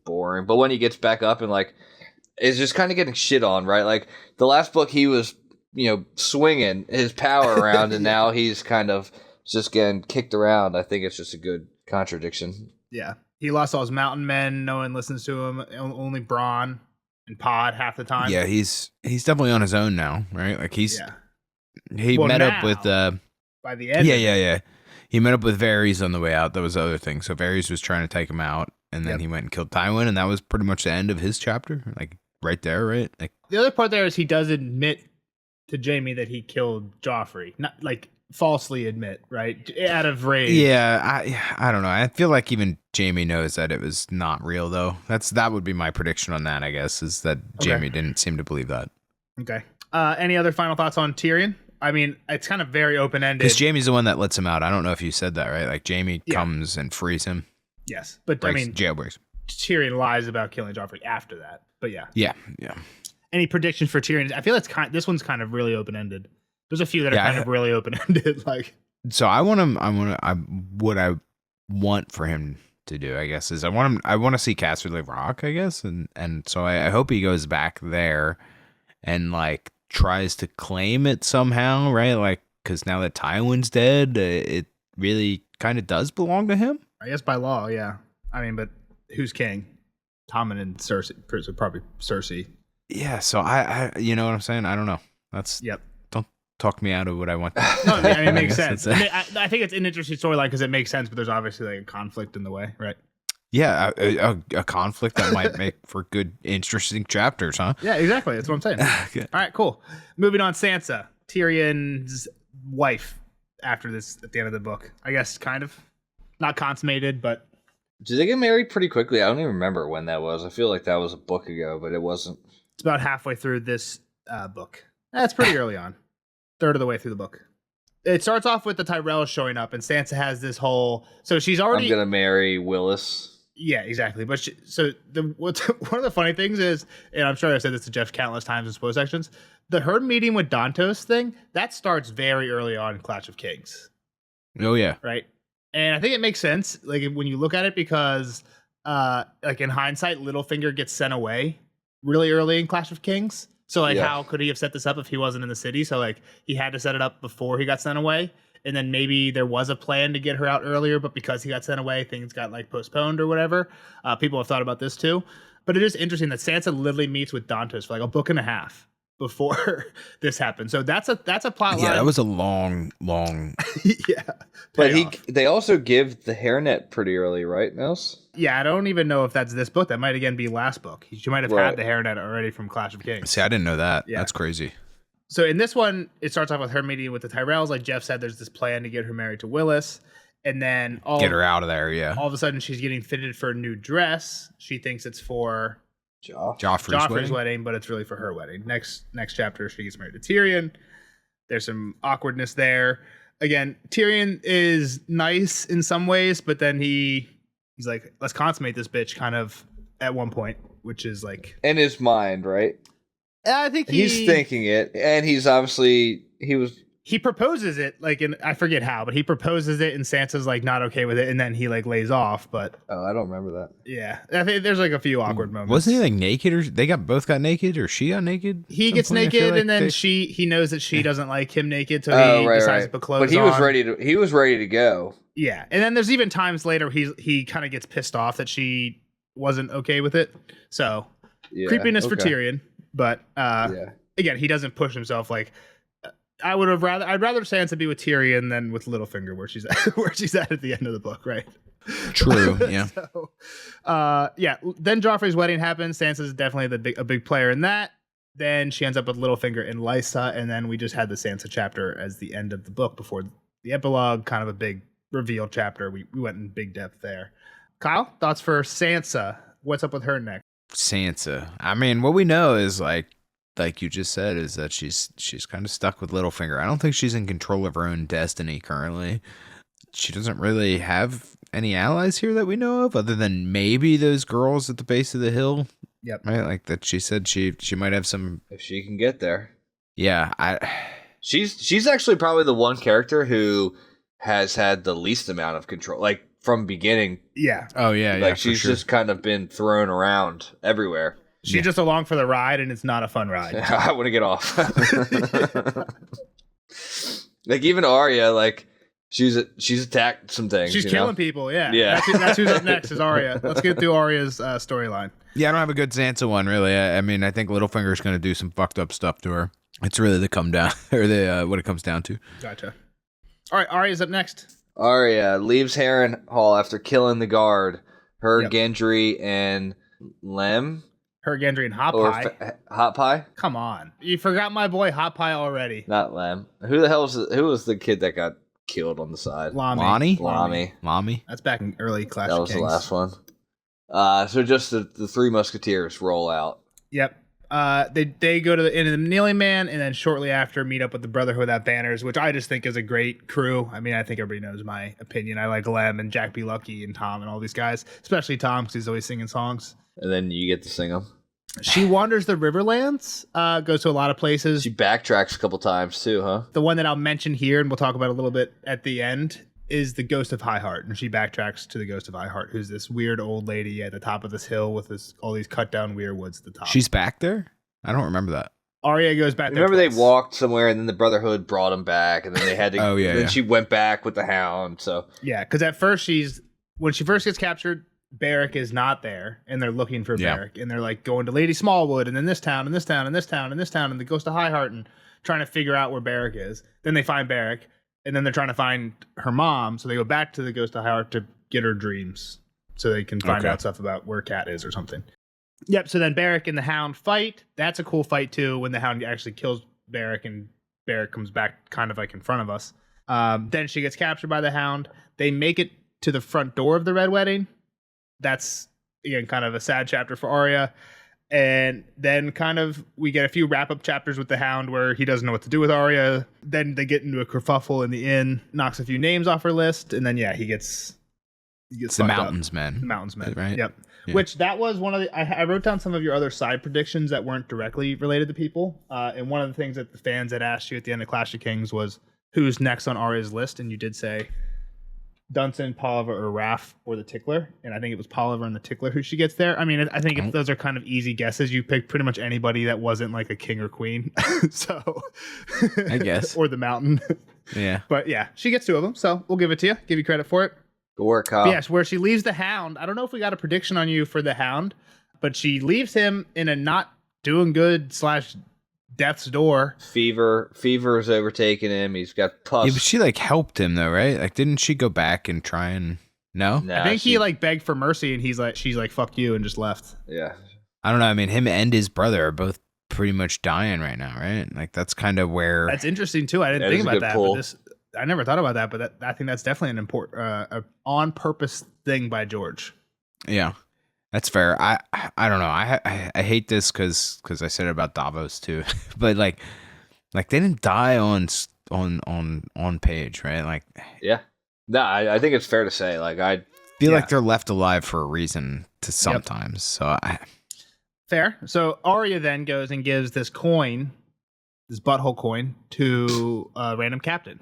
boring. But when he gets back up and like is just kind of getting shit on, right? Like the last book he was swinging his power around and now he's kind of just getting kicked around. I think it's just a good contradiction. Yeah, he lost all his mountain men. No one listens to him. Only Bronn and Pod half the time. Yeah, he's definitely on his own now, right? Like he Well, met now, up with by the end. Yeah. He met up with Varys on the way out. That was the other thing. So Varys was trying to take him out, and then he went and killed Tywin, and that was pretty much the end of his chapter. Like right there, right? Like the other part there is he does admit to Jaime that he killed Joffrey, not like falsely admit, right? Out of rage. Yeah, I don't know. I feel like even Jaime knows that it was not real, though. That would be my prediction on that. I guess is that Jaime didn't seem to believe that. Okay. Any other final thoughts on Tyrion? I mean, it's kind of very open-ended. Because Jaime's the one that lets him out. I don't know if you said that, right? Like, Jaime comes and frees him. Yes. But, jailbreaks. Tyrion lies about killing Joffrey after that. But, yeah. Yeah. Any predictions for Tyrion? I feel this one's kind of really open-ended. There's a few that are kind of really open-ended. Like, so what I want for him to do, I guess, is I want to see Casterly Rock, I guess. And so I hope he goes back there and, like, tries to claim it somehow, right? Like, because now that Tywin's dead, it really kind of does belong to him. I guess by law, yeah. I mean, but who's king? Tommen and Cersei, probably Cersei. Yeah, so I you know what I'm saying? I don't know. That's Don't talk me out of what I want. No, I mean, it makes sense. I think it's an interesting storyline because it makes sense, but there's obviously like a conflict in the way, right? Yeah, a conflict that might make for good, interesting chapters, huh? Yeah, exactly. That's what I'm saying. Okay. All right, cool. Moving on, Sansa, Tyrion's wife. After this, at the end of the book, I guess, kind of not consummated, but did they get married pretty quickly? I don't even remember when that was. I feel like that was a book ago, but it wasn't. It's about halfway through this book. That's pretty early on, third of the way through the book. It starts off with the Tyrells showing up, and Sansa has this whole. So she's already. I'm gonna marry Willis. Yeah, exactly. But one of the funny things is, and I'm sure I've said this to Jeff countless times in spoiler sections, her meeting with Dantos thing, that starts very early on in Clash of Kings. Oh, yeah. Right? And I think it makes sense, like, when you look at it, because, like, in hindsight, Littlefinger gets sent away really early in Clash of Kings. So, like, how could he have set this up if he wasn't in the city? So, like, he had to set it up before he got sent away. And then maybe there was a plan to get her out earlier, but because he got sent away, things got like postponed or whatever. People have thought about this too. But it is interesting that Sansa literally meets with Dantos for like a book and a half before this happened. So that's a plot line. Yeah, that was a long. Yeah. But they also give the hairnet pretty early, right, Nels? Yeah, I don't even know if that's this book. That might again be last book. She might have had the hairnet already from Clash of Kings. See, I didn't know that. Yeah. That's crazy. So in this one, it starts off with her meeting with the Tyrells. Like Jeff said, there's this plan to get her married to Willis. And then get her out of there, yeah. All of a sudden, she's getting fitted for a new dress. She thinks it's for Joffrey's wedding, but it's really for her wedding. Next chapter, she gets married to Tyrion. There's some awkwardness there. Again, Tyrion is nice in some ways, but then he's like, let's consummate this bitch kind of at one point, which is like... In his mind, right? I think he's thinking it, and he's obviously... He proposes it, like, I forget how, but he proposes it, and Sansa's, like, not okay with it, and then he, like, lays off, but... Oh, I don't remember that. Yeah. I think there's, like, a few awkward moments. Wasn't he, like, naked, or they both got naked, or she got naked? He gets naked, like, and then he knows that she doesn't like him naked, so he decides to put clothes on. But he was ready to go. Yeah, and then there's even times later he kind of gets pissed off that she wasn't okay with it, so... Yeah, creepiness for Tyrion, but, again, he doesn't push himself, like... I'd rather Sansa be with Tyrion than with Littlefinger, where she's at the end of the book, right? True. Yeah. So, Then Joffrey's wedding happens. Sansa's definitely a big player in that. Then she ends up with Littlefinger and Lysa, and then we just had the Sansa chapter as the end of the book before the epilogue, kind of a big reveal chapter. We went in big depth there. Kyle, thoughts for Sansa? What's up with her next? Sansa. I mean, what we know is like you just said, is that she's kind of stuck with Littlefinger. I don't think she's in control of her own destiny currently. She doesn't really have any allies here that we know of, other than maybe those girls at the base of the hill. Yep. Right, like that. She said she might have some, if she can get there. Yeah, she's actually probably the one character who has had the least amount of control, like from beginning. Yeah. Oh yeah. Like she's just kind of been thrown around everywhere. She's just along for the ride, and it's not a fun ride. I want to get off. Like even Arya, like she's attacked some things. She's killing people. Yeah. Yeah. That's who's up next is Arya. Let's get through Arya's storyline. Yeah, I don't have a good Sansa one really. I mean, I think Littlefinger's going to do some fucked up stuff to her. It's really the come down or the what it comes down to. Gotcha. All right, Arya's up next. Arya leaves Harrenhal after killing the guard. Her, Gendry, and Lem. Her, Gendry, and Hot Pie. Hot Pie? Come on. You forgot my boy Hot Pie already. Not Lem. Who the hell was the kid that got killed on the side? Lami. That's back in early Clash of Kings. That was the last one. So just the three Musketeers roll out. Yep. They go to the Inn of the Kneeling Man, and then shortly after meet up with the Brotherhood Without Banners, which I just think is a great crew. I mean, I think everybody knows my opinion. I like Lem and Jack B. Lucky and Tom and all these guys, especially Tom because he's always singing songs. And then you get to sing them. She wanders the Riverlands, goes to a lot of places. She backtracks a couple times too, huh? The one that I'll mention here, and we'll talk about a little bit at the end, is the Ghost of High Heart. And she backtracks to the Ghost of High Heart, who's this weird old lady at the top of this hill with all these cut down weirwoods at the top. She's back there? I don't remember that. Arya goes back there. Remember they walked somewhere, and then the Brotherhood brought them back, and then they had to. Oh yeah. Then she went back with the Hound. So yeah, because at first when she first gets captured, Beric is not there, and they're looking for Beric, and they're like going to Lady Smallwood, and then this town, and this town, and this town, and this town, and the Ghost of High Heart, and trying to figure out where Beric is. Then they find Beric, and then they're trying to find her mom, so they go back to the Ghost of High Heart to get her dreams, so they can find out stuff about where Cat is or something. Yep. So then Beric and the Hound fight. That's a cool fight too, when the Hound actually kills Beric, and Beric comes back kind of like in front of us. Then she gets captured by the Hound. They make it to the front door of the Red Wedding. That's, again, kind of a sad chapter for Arya. And then kind of we get a few wrap-up chapters with the Hound where he doesn't know what to do with Arya. Then they get into a kerfuffle in the inn, knocks a few names off her list, and then, he gets the Mountains Men. The Mountains Men, right? Yep. Yeah. Which that was one of the... I wrote down some of your other side predictions that weren't directly related to people. And one of the things that the fans had asked you at the end of Clash of Kings was who's next on Arya's list, and you did say Dunsen, Polliver, or Raff, or the Tickler. And I think it was Polliver and the Tickler who she gets there. I mean, I think those are kind of easy guesses. You picked pretty much anybody that wasn't like a king or queen. So I guess. Or the Mountain. Yeah. But yeah, she gets two of them. So we'll give it to you. Give you credit for it. Good work, Kyle. Yes, where she leaves the Hound. I don't know if we got a prediction on you for the Hound, but she leaves him in a not doing good / death's door. Fever is overtaking him. He's got pus. Yeah, but she helped him though, right? Didn't she go back and try and no? Nah, I think he begged for mercy, and she's like, "Fuck you," and just left. Yeah. I don't know. I mean, him and his brother are both pretty much dying right now, right? Like that's kind of where. That's interesting too. I didn't think about that. But I never thought about that. But I think that's definitely an important, on purpose thing by George. Yeah, that's fair. I don't know. I hate this because I said it about Davos too. But like they didn't die on page, right? Like yeah. No, I think it's fair to say. Like I feel like they're left alive for a reason to sometimes. Yep. So fair. So Arya then goes and gives this coin, this butthole coin, to a random captain.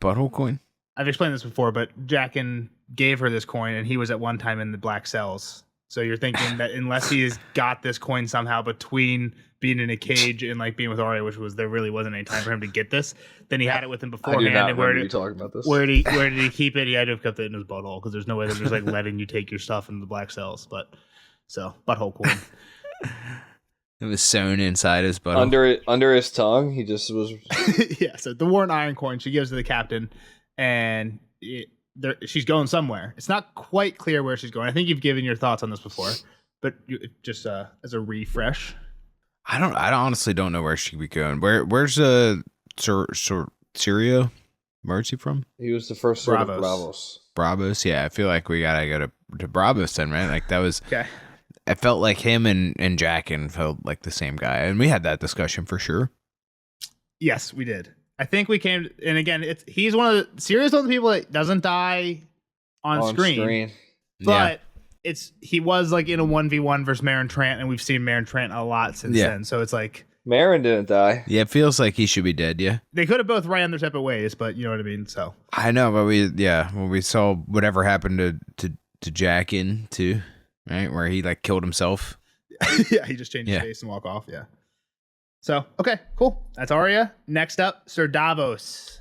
Butthole coin? I've explained this before, but Jaqen gave her this coin, and he was at one time in the Black Cells. So you're thinking that unless he's got this coin somehow between being in a cage and like being with Arya, which was there really wasn't any time for him to get this, then he had it with him beforehand. And where did you talking about this? Where did he keep it? He had to have kept it in his butthole because there's no way they're just like letting you take your stuff in the Black Cells. But so butthole coin. It was sewn inside his butthole. Under his tongue. He just was. Yeah. So the Warren Iron coin she gives to the captain, and she's going somewhere. It's not quite clear where she's going. I think you've given your thoughts on this before, but just as a refresh. I honestly don't know where she could be going. Where's Syria? Where's he from? He was the first sort of Bravos. Bravos, yeah. I feel like we gotta go to Bravos then, right? Like that was. Okay. I felt like him and Jaqen felt like the same guy, and we had that discussion for sure. Yes, we did. I think we came, and again, he's one of the people that doesn't die on screen. But he was like in a 1v1 versus Meryn Trant, and we've seen Meryn Trant a lot since then. So it's like Meryn didn't die. Yeah, it feels like he should be dead. Yeah, they could have both ran their separate ways, but you know what I mean. So I know, but when we saw whatever happened to Jaqen too, right, where he like killed himself. Yeah, he just changed his face and walk off. Yeah. So, okay, cool. That's Arya. Next up, Sir Davos.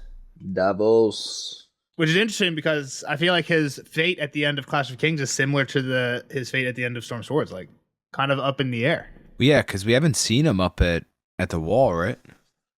Which is interesting because I feel like his fate at the end of Clash of Kings is similar to his fate at the end of Storm Swords, like kind of up in the air. Well, yeah, because we haven't seen him up at the wall, right?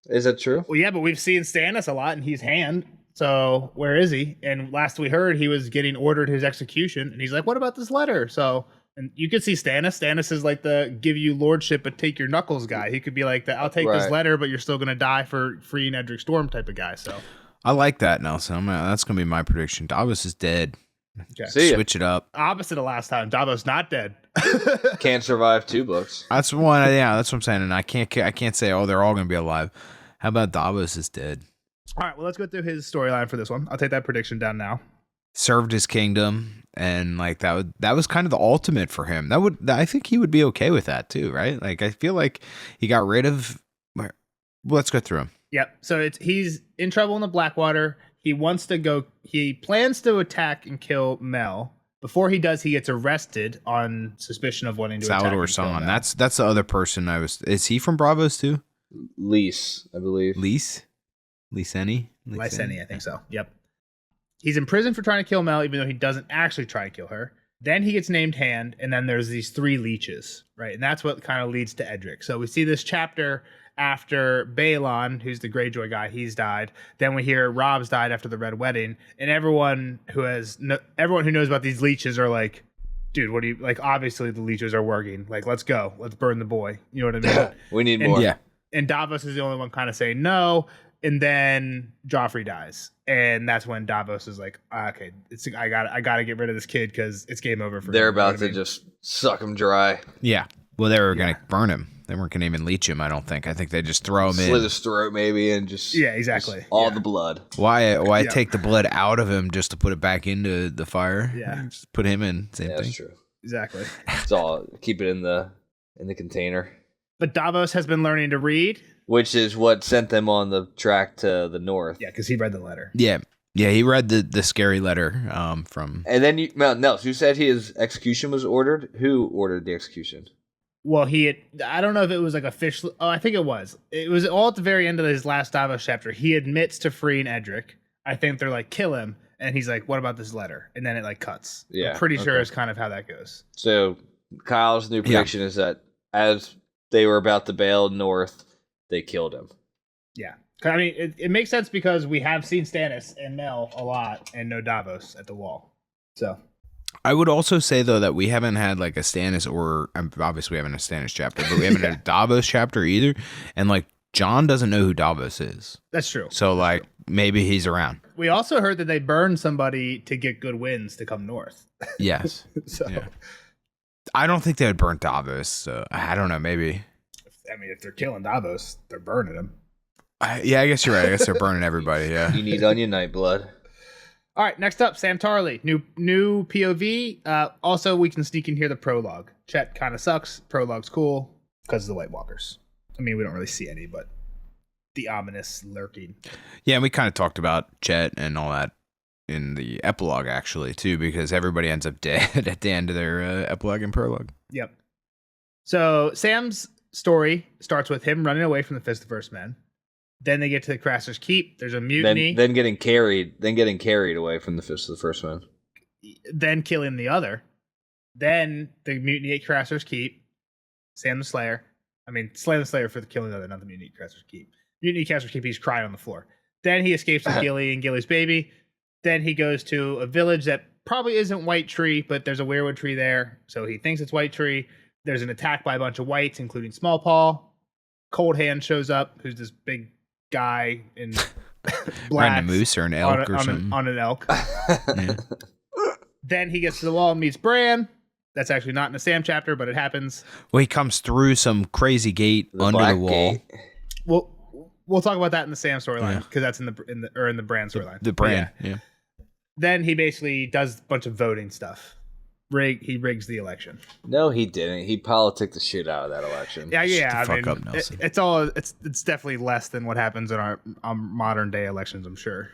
Is that true? Well, yeah, but we've seen Stannis a lot, and he's Hand. So where is he? And last we heard, he was getting ordered his execution, and he's like, what about this letter? So... And you could see Stannis. Stannis is like the give you lordship but take your knuckles guy. He could be like the I'll take this letter, but you're still gonna die for freeing Edric Storm type of guy. So I like that, Nelson. That's gonna be my prediction. Davos is dead. Okay. Switch it up. Opposite of last time. Davos not dead. Can't survive 2 books. That's one. Yeah, that's what I'm saying. And I can't say they're all gonna be alive. How about Davos is dead? All right. Well, let's go through his storyline for this one. I'll take that prediction down now. Served his kingdom. And like that was kind of the ultimate for him. I think he would be okay with that too, right? Like I feel like he got rid of. Let's go through him. Yep. So he's in trouble in the Blackwater. He wants to go. He plans to attack and kill Mel. Before he does, he gets arrested on suspicion of wanting to attack. Salvador Son. That's the other person I was. Is he from Bravos too? Lys, I believe. Lyseni, I think so. Yep. He's in prison for trying to kill Mel, even though he doesn't actually try to kill her. Then he gets named Hand, and then there's these 3 leeches, right? And that's what kind of leads to Edric. So we see this chapter after Balon, who's the Greyjoy guy, he's died. Then we hear Rob's died after the Red Wedding, and everyone who knows about these leeches are like, dude, what do you like? Obviously, the leeches are working. Like, let's go, let's burn the boy. You know what I mean? We need more. Yeah. And Davos is the only one kind of saying no. And then Joffrey dies, and that's when Davos is like, "Okay, I got to get rid of this kid because it's game over for." They're about to just suck him dry. Yeah. Well, they were gonna burn him. They weren't gonna even leech him. I don't think. I think they just throw him in, slit his throat maybe, and just exactly just all the blood. Why take the blood out of him just to put it back into the fire? Yeah, just put him in. Same thing. That's true. Exactly. It's all keep it in the container. But Davos has been learning to read. Which is what sent them on the track to the north. Yeah, because he read the letter. Yeah, he read the scary letter from. And then you said his execution was ordered. Who ordered the execution? Well, I don't know if it was like official. Oh, I think it was. It was all at the very end of his last Davos chapter. He admits to freeing Edric. I think they're like, kill him. And he's like, what about this letter? And then it like cuts. Yeah. I'm pretty sure is kind of how that goes. So Kyle's new prediction is that as they were about to bail north, they killed him. Yeah. I mean, it makes sense because we have seen Stannis and Mel a lot and no Davos at the wall. So I would also say though that we haven't had like a Stannis or obviously we haven't a Stannis chapter, but we haven't had a Davos chapter either. And like Jon doesn't know who Davos is. That's true. So like maybe he's around. We also heard that they burned somebody to get good winds to come north. Yes. So yeah. I don't think they would burn Davos. So I don't know. Maybe. I mean, if they're killing Davos, they're burning him. Yeah, I guess you're right. I guess they're burning everybody. Yeah. You need Onion Knight blood. All right, next up, Sam Tarley, new POV. Also, we can sneak in here the prologue. Chet kind of sucks. Prologue's cool because of the White Walkers. I mean, we don't really see any, but the ominous lurking. Yeah, and we kind of talked about Chet and all that in the epilogue, actually, too, because everybody ends up dead at the end of their epilogue and prologue. Yep. So Sam's story starts with him running away from the Fist of the First Men. Then they get to the Craster's Keep. There's a mutiny. Then getting carried away from the Fist of the First Men. Then killing the other. Then the mutiny at Craster's Keep. Sam the Slayer. I mean, Slam the Slayer for the killing the other, not the mutiny at Craster's Keep. Mutiny at Craster's Keep, he's crying on the floor. Then he escapes with Gilly and Gilly's baby. Then he goes to a village that probably isn't White Tree, but there's a weirwood tree there. So he thinks it's White Tree. There's an attack by a bunch of whites, including Small Paw. Cold Hand shows up, who's this big guy in black. Riding a moose or an elk or something. On an elk. Yeah. Then he gets to the wall and meets Bran. That's actually not in the Sam chapter, but it happens. Well, he comes through some crazy gate under the wall. Gate. We'll talk about that in the Sam storyline because that's in the Bran storyline. The Bran, yeah. Then he basically does a bunch of voting stuff. He rigs the election. No, he didn't. He politicked the shit out of that election. Yeah. Shut the fuck up, Nelson. It's definitely less than what happens in our modern day elections. I'm sure.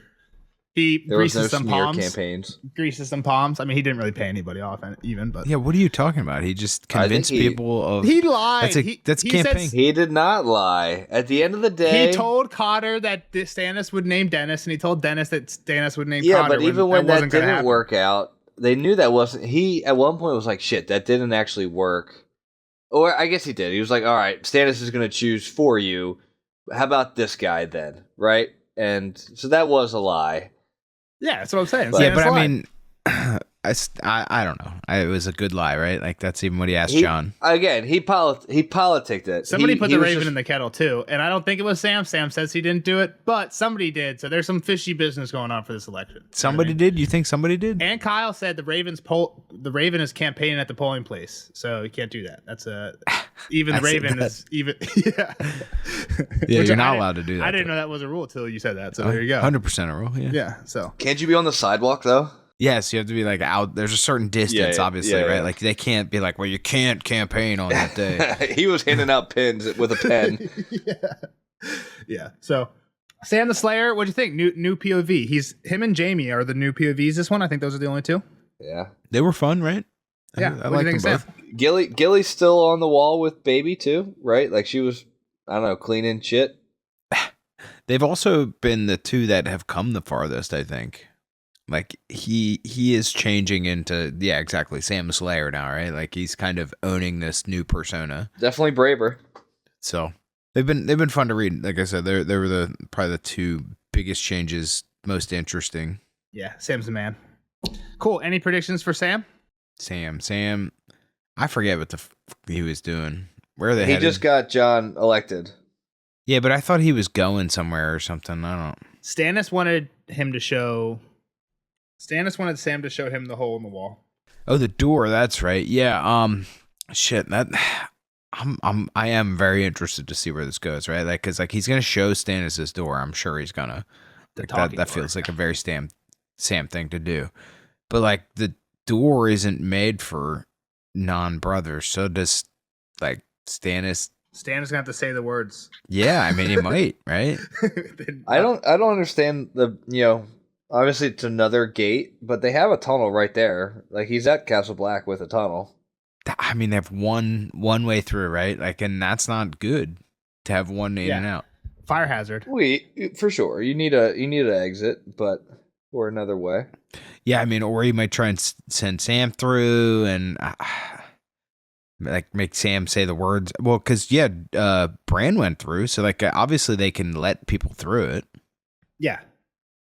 He there was greases no some smear palms. campaigns. Greases some palms. I mean, he didn't really pay anybody off, even. But yeah, what are you talking about? He just convinced people of. He lied. That's campaign. He did not lie. At the end of the day, he told Cotter that Stannis would name Dennis, and he told Dennis that Stannis would name. Yeah, Cotter but even when that didn't happen. work out, they knew that wasn't. He at one point was like, "Shit, that didn't actually work." Or I guess he did. He was like, "All right, Stannis is going to choose for you. How about this guy then?" Right? And so that was a lie. Yeah, that's what I'm saying. But I mean, I don't know. It was a good lie, right? Like that's even what he asked Jon. Again, he politicked it. Somebody put the raven in the kettle too, and I don't think it was Sam. Sam says he didn't do it, but somebody did. So there's some fishy business going on for this election. Somebody did? You think somebody did? And Kyle said the Raven is campaigning at the polling place, so you can't do that. That's even the Raven is even. Yeah, yeah, you're not allowed to do that. I didn't know that was a rule till you said that. So there you go. 100% a rule. Yeah. Yeah. So can't you be on the sidewalk though? Yes, you have to be like out. There's a certain distance, obviously, right? Like they can't be like, well, you can't campaign on that day. He was handing out pins with a pen. Yeah. So, Sam the Slayer, what do you think? New POV. Him and Jamie are the new POVs. This one, I think those are the only two. Yeah, they were fun, right? Yeah, I like them both. Gilly's still on the wall with Baby too, right? Like she was, I don't know, cleaning shit. They've also been the two that have come the farthest, I think. Like he is changing into exactly Sam the Slayer now, right? Like he's kind of owning this new persona. Definitely braver. So they've been fun to read. Like I said, they were probably the two biggest changes, most interesting. Yeah, Sam's the man. Cool. Any predictions for Sam? Sam. I forget what he was doing. Where are they headed? He just got Jon elected. Yeah, but I thought he was going somewhere or something. I don't. Stannis wanted Sam to show him the hole in the wall. Oh, the door. That's right. Yeah. Shit. I am very interested to see where this goes. Right. Like, cause like he's gonna show Stannis his door. I'm sure he's gonna. Like, that feels like a very Sam thing to do. But like the door isn't made for non-brothers. So does like Stannis. Stannis gonna have to say the words. Yeah. I mean, he might. Right. I don't understand obviously it's another gate, but they have a tunnel right there. Like he's at Castle Black with a tunnel. I mean, they have one way through, right? Like, and that's not good to have one in and out. Fire hazard. For sure. You need an exit, but or another way. Yeah, I mean, or you might try and send Sam through and like make Sam say the words. Well, because Bran went through, so like obviously they can let people through it. Yeah.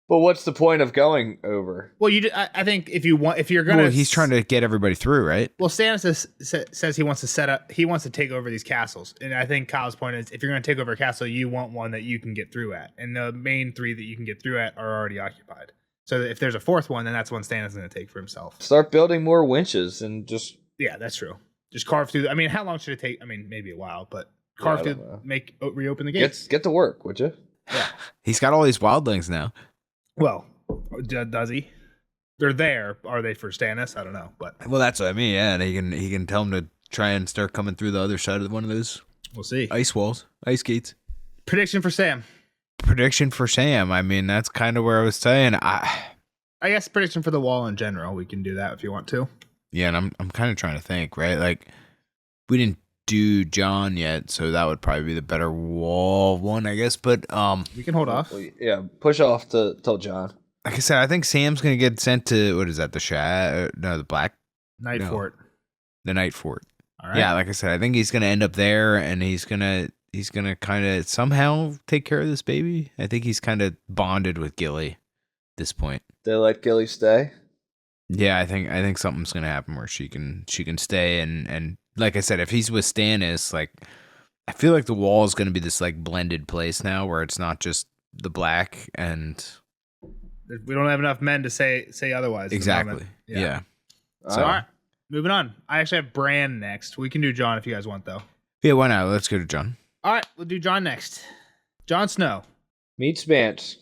But what's the point of going over? Well, I think if you're gonna, well, he's trying to get everybody through, right? Well, Stannis says he wants to take over these castles, and I think Kyle's point is if you're going to take over a castle, you want one that you can get through at, and the main 3 that you can get through at are already occupied. So if there's a 4th one, then that's one Stannis is going to take for himself. Start building more winches and just that's true. Just carve through. I mean, how long should it take? I mean, maybe a while, but carve through, reopen the gates. Get to work, would you? Yeah, he's got all these wildlings now. Well, does he? They're there. Are they for Stannis? I don't know, but that's what I mean. Yeah, and he can tell him to try and start coming through the other side of one of those. We'll see. Ice walls, ice gates. Prediction for Sam. I mean, that's kind of where I was saying. I guess prediction for the wall in general. We can do that if you want to. Yeah, and I'm kind of trying to think. Right, like we didn't do John yet, so that would probably be the better wall one, I guess. But we can hold off. Yeah, push off till John. Like I said, I think Sam's gonna get sent to what is that? The Black Night Fort. The Night Fort. All right. Yeah, like I said, I think he's gonna end up there, and he's gonna kind of somehow take care of this baby. I think he's kind of bonded with Gilly at this point. They let Gilly stay. Yeah, I think something's gonna happen where she can stay and like I said, if he's with Stannis, like I feel like the wall is gonna be this like blended place now where it's not just the Black and we don't have enough men to say otherwise. Exactly. Yeah. So, all right, moving on. I actually have Bran next. We can do John if you guys want, though. Yeah, why not? Let's go to John. All right, we'll do John next. Jon Snow meets Mance,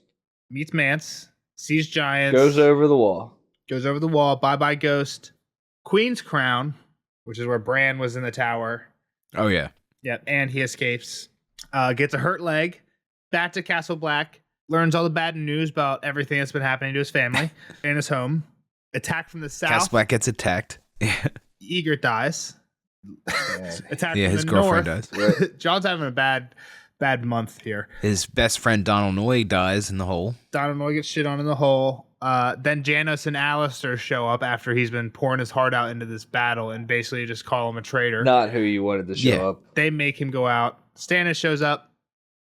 sees giants, goes over the wall. Bye Ghost. Queen's Crown, which is where Bran was in the tower. Oh yeah. Yep, and he escapes. Gets a hurt leg. Back to Castle Black. Learns all the bad news about everything that's been happening to his family and his home. Attack from the south. Castle Black gets attacked. Egret dies. Attack from his the girlfriend north. dies. John's having a bad month here. His best friend Donald Noy dies in the hole. Donald Noy gets shit on in the hole. Then Janos and Alistair show up after he's been pouring his heart out into this battle and basically just call him a traitor. Not who you wanted to show up. They make him go out. Stannis shows up.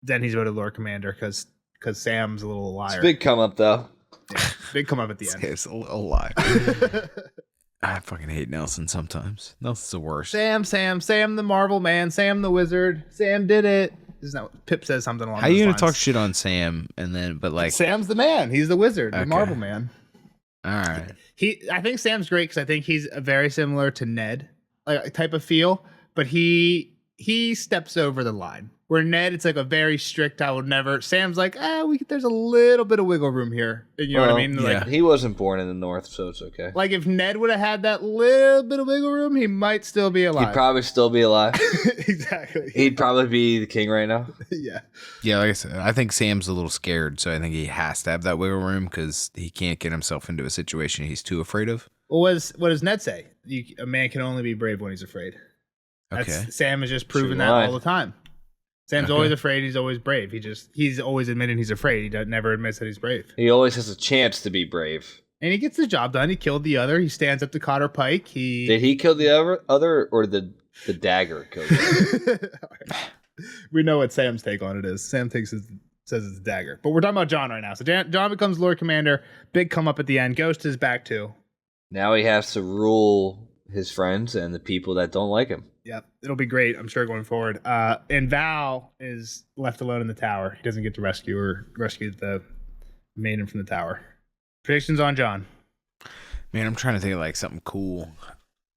Then he's voted Lord Commander because Sam's a little liar. It's a big come up though. Yeah, big come up at the end. It's a little liar. I fucking hate Nelson sometimes. Nelson's the worst. Sam the Marvel man, Sam the wizard. Sam did it. Isn't that what Pip says something along How are you gonna talk shit on Sam and then but like Sam's the man. He's the wizard, the Marvel man. All right. I think Sam's great because I think he's very similar to Ned, like type of feel, but he steps over the line. Where Ned, it's like a very strict, I would never. Sam's like, there's a little bit of wiggle room here. You know what I mean? Yeah. Like, he wasn't born in the North, so it's okay. Like if Ned would have had that little bit of wiggle room, he might still be alive. He'd probably still be alive. Exactly. He'd probably be the king right now. Yeah. Yeah, like I said, I think Sam's a little scared, so I think he has to have that wiggle room because he can't get himself into a situation he's too afraid of. Well, what does Ned say? A man can only be brave when he's afraid. Okay. Sam has just proven that all the time. Sam's always afraid. He's always brave. He's always admitting he's afraid. He never admits that he's brave. He always has a chance to be brave. And he gets the job done. He killed the other. He stands up to Cotter Pike. Did he kill the other or the dagger killed him? We know what Sam's take on it is. Sam says it's a dagger. But we're talking about John right now. So John becomes Lord Commander. Big come up at the end. Ghost is back too. Now he has to rule his friends and the people that don't like him. Yep, it'll be great, I'm sure, going forward. And Val is left alone in the tower. He doesn't get to rescue the maiden from the tower. Predictions on John. Man, I'm trying to think of like something cool.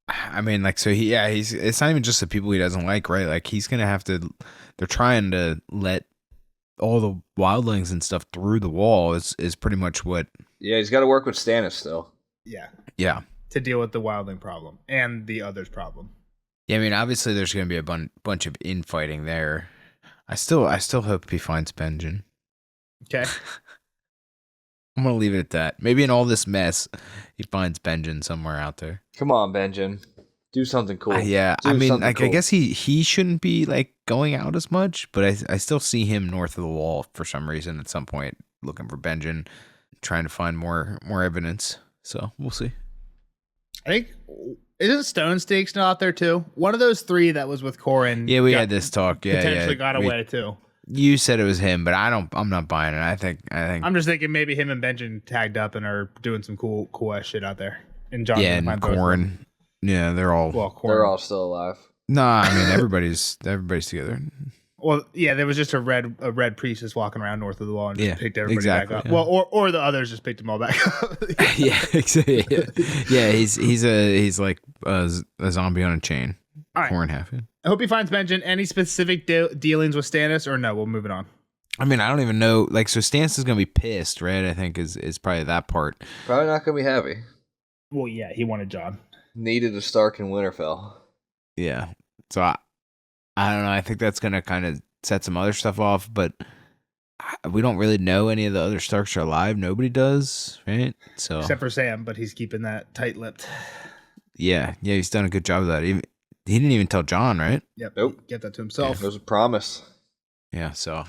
I mean, like, so it's not even just the people he doesn't like, right? Like he's gonna have to. They're trying to let all the wildlings and stuff through the wall. Is pretty much what. Yeah, he's got to work with Stannis still. Yeah. To deal with the wildling problem and the others problem. Yeah, I mean, obviously there's going to be a bunch of infighting there. I still hope he finds Benjen. Okay. I'm going to leave it at that. Maybe in all this mess, he finds Benjen somewhere out there. Come on, Benjen. Do something cool. I mean, like, cool. I guess he shouldn't be, like, going out as much, but I still see him north of the wall for some reason at some point, looking for Benjen, trying to find more evidence. So, we'll see. I think... Isn't Stone Stakes not out there too? One of those three that was with Corin. Yeah, we had this talk. Yeah, potentially got away too. You said it was him, but I'm not buying it. I think I'm just thinking maybe him and Benjen tagged up and are doing some cool ass shit out there. And John, yeah, and Corn. Yeah, they're all they're all still alive. No, I mean everybody's together. Well, yeah, there was just a red priestess walking around north of the wall and just picked everybody back up. Yeah. Well, or the others just picked them all back up. Yeah, exactly. Yeah, he's like a zombie on a chain. All right. Corn half. I hope he finds Benjen. Any specific dealings with Stannis, or no? We'll move it on. I mean, I don't even know. Like, so Stannis is gonna be pissed, right? I think is probably that part. Probably not gonna be happy. Well, yeah, he wanted Jon. Needed a Stark in Winterfell. Yeah. So I don't know. I think that's gonna kind of set some other stuff off, but we don't really know any of the other Starks are alive. Nobody does, right? So except for Sam, but he's keeping that tight-lipped. Yeah, he's done a good job of that. He didn't even tell Jon, right? Yep. Nope. Get that to himself. Yeah, it was a promise. Yeah. So,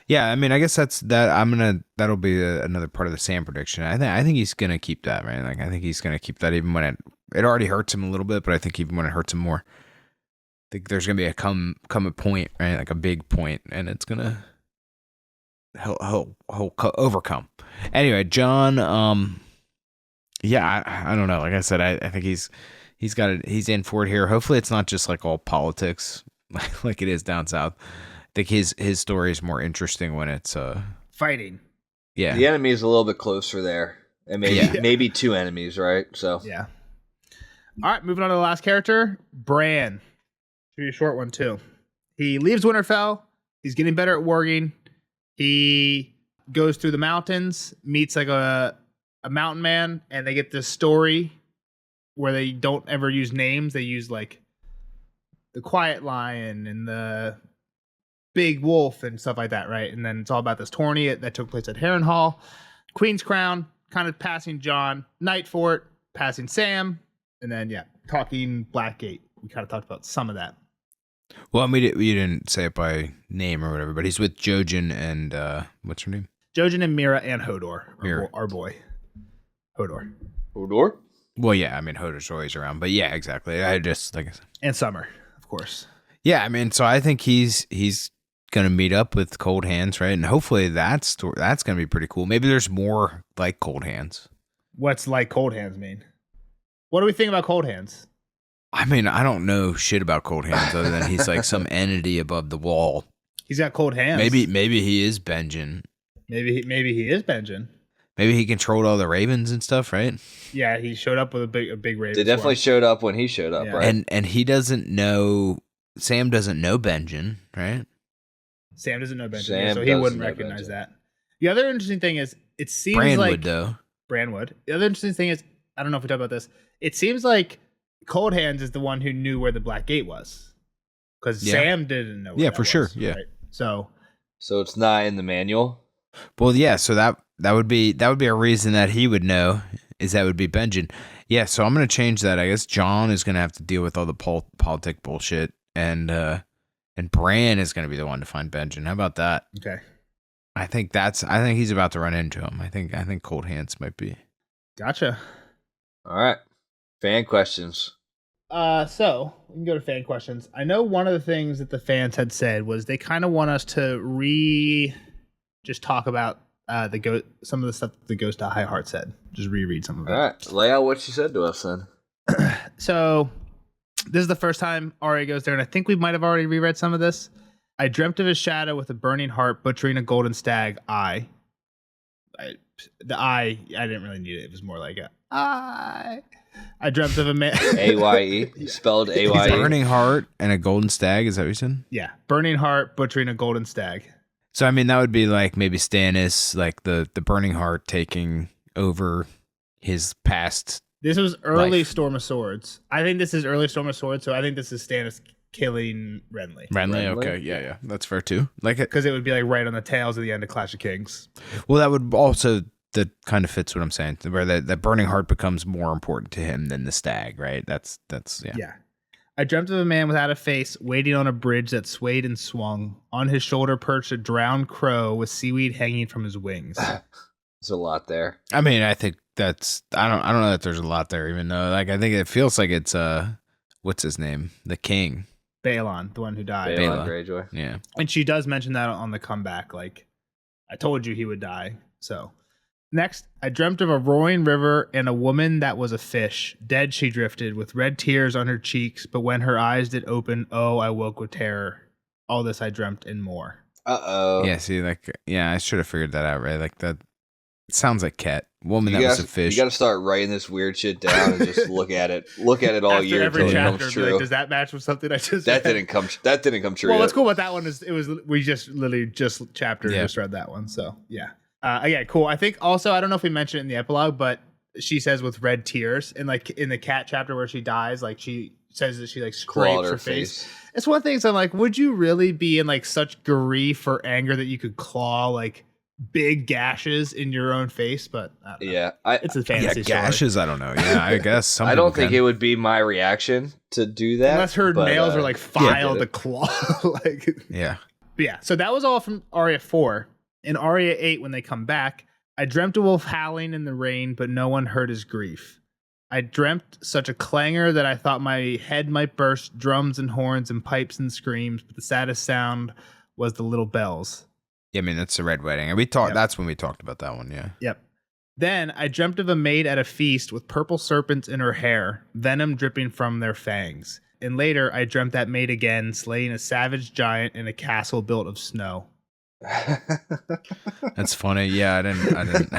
yeah. I mean, I guess that'll be another part of the Sam prediction. I think he's gonna keep that, right? Like, I think he's gonna keep that even when it already hurts him a little bit, but I think even when it hurts him more, I think there's gonna be a come a point, right? Like a big point, and it's gonna he'll overcome. Anyway, Jon. Yeah, I don't know. Like I said, I think he's in for it here. Hopefully, it's not just like all politics, like it is down south. I think his story is more interesting when it's fighting. Yeah, the enemy is a little bit closer there, and maybe two enemies, right? So yeah. All right, moving on to the last character, Bran. Should be a short one too. He leaves Winterfell. He's getting better at warging. He goes through the mountains, meets like a mountain man, and they get this story where they don't ever use names. They use like the Quiet Lion and the Big Wolf and stuff like that, right? And then it's all about this tourney that took place at Harrenhal. Queen's Crown, kind of passing Jon. Night Fort, passing Sam. And then, talking Blackgate. We kind of talked about some of that. Well, we didn't say it by name or whatever, but he's with Jojen and, what's her name? Jojen and Mira and Hodor. Our boy. Hodor. Hodor? Well, yeah, I mean, Hodor's always around, but yeah, exactly. I just, like I said. And Summer, of course. Yeah, I mean, so I think he's going to meet up with Cold Hands, right? And hopefully that's going to be pretty cool. Maybe there's more like Cold Hands. What's like Cold Hands mean? What do we think about Cold Hands? I mean, I don't know shit about Cold Hands other than he's like some entity above the wall. He's got cold hands. Maybe he is Benjen. Maybe he is Benjen. Maybe he controlled all the ravens and stuff, right? Yeah, he showed up with a big raven. They definitely showed up when he showed up, right? And he doesn't know. Sam doesn't know Benjen, right? Sam doesn't know Benjen, so he wouldn't recognize that. The other interesting thing is, it seems like Bran would. The other interesting thing is, I don't know if we talked about this. It seems like Cold Hands is the one who knew where the Black Gate was, because Sam didn't know. Where that was, sure. Yeah. Right? So it's not in the manual. Well, yeah. So that would be a reason that he would know, is that would be Benjen. Yeah. So I'm gonna change that. I guess Jon is gonna have to deal with all the politic bullshit, and Bran is gonna be the one to find Benjen. How about that? Okay. I think he's about to run into him. I think Cold Hands might be. Gotcha. All right. Fan questions. So we can go to fan questions. I know one of the things that the fans had said was they kind of want us to just talk about some of the stuff that the Ghost of High Heart said. Just reread some of it. All right. Lay out what she said to us then. So this is the first time Arya goes there, and I think we might have already reread some of this. I dreamt of his shadow with a burning heart, butchering a golden stag. The I didn't really need it. It was more like I dreamt of a man. A-Y-E. Spelled A-Y-E. Burning heart and a golden stag. Is that what you said? Yeah. Burning heart, butchering a golden stag. So, I mean, that would be like maybe Stannis, like the burning heart taking over his past. This was early Storm of Swords. I think this is early Storm of Swords, so I think this is Stannis killing Renly. Renly? Okay. Yeah. That's fair too. Because it would be like right on the tails of the end of Clash of Kings. Well, that would also... That kind of fits what I'm saying, where that burning heart becomes more important to him than the stag, right? That's yeah. Yeah. I dreamt of a man without a face, waiting on a bridge that swayed and swung. On his shoulder perched a drowned crow with seaweed hanging from his wings. There's a lot there. I mean, I think that's I don't know that there's a lot there, even though I think it feels like it's what's his name, the king. Balon, the one who died. Balon Greyjoy. Yeah. And she does mention that on the comeback, like, I told you he would die. So next, I dreamt of a roaring river and a woman that was a fish. Dead she drifted, with red tears on her cheeks, but when her eyes did open, oh, I woke with terror. All this I dreamt and more. Uh-oh. Yeah, see, like, I should have figured that out, right? Like, that sounds like Cat. Woman that was a fish. You got to start writing this weird shit down and just look at it. Look at it all After year every until it chapter, comes true. like, does that match with something I just That read? didn't come true. Well, yet. what's cool about that one is we just read that one. So yeah. Yeah, cool. I think also, I don't know if we mentioned it in the epilogue, but she says with red tears, and like in the Cat chapter where she dies, like she says that she like scrapes her face. It's one thing. So I'm like, would you really be in like such grief or anger that you could claw like big gashes in your own face? But I don't know. Yeah, it's a fantasy story. Gashes. I don't know. Yeah, I guess. I don't think it would be my reaction to do that unless her nails are like filed to claw. Like, yeah. But yeah. So that was all from Aria 4. In Aria 8, when they come back, I dreamt a wolf howling in the rain, but no one heard his grief. I dreamt such a clangor that I thought my head might burst, drums and horns and pipes and screams, but the saddest sound was the little bells. Yeah, I mean, that's the Red Wedding. And we talked. That's when we talked about that one, yeah. Yep. Then I dreamt of a maid at a feast with purple serpents in her hair, venom dripping from their fangs. And later I dreamt that maid again, slaying a savage giant in a castle built of snow. That's funny. Yeah, I didn't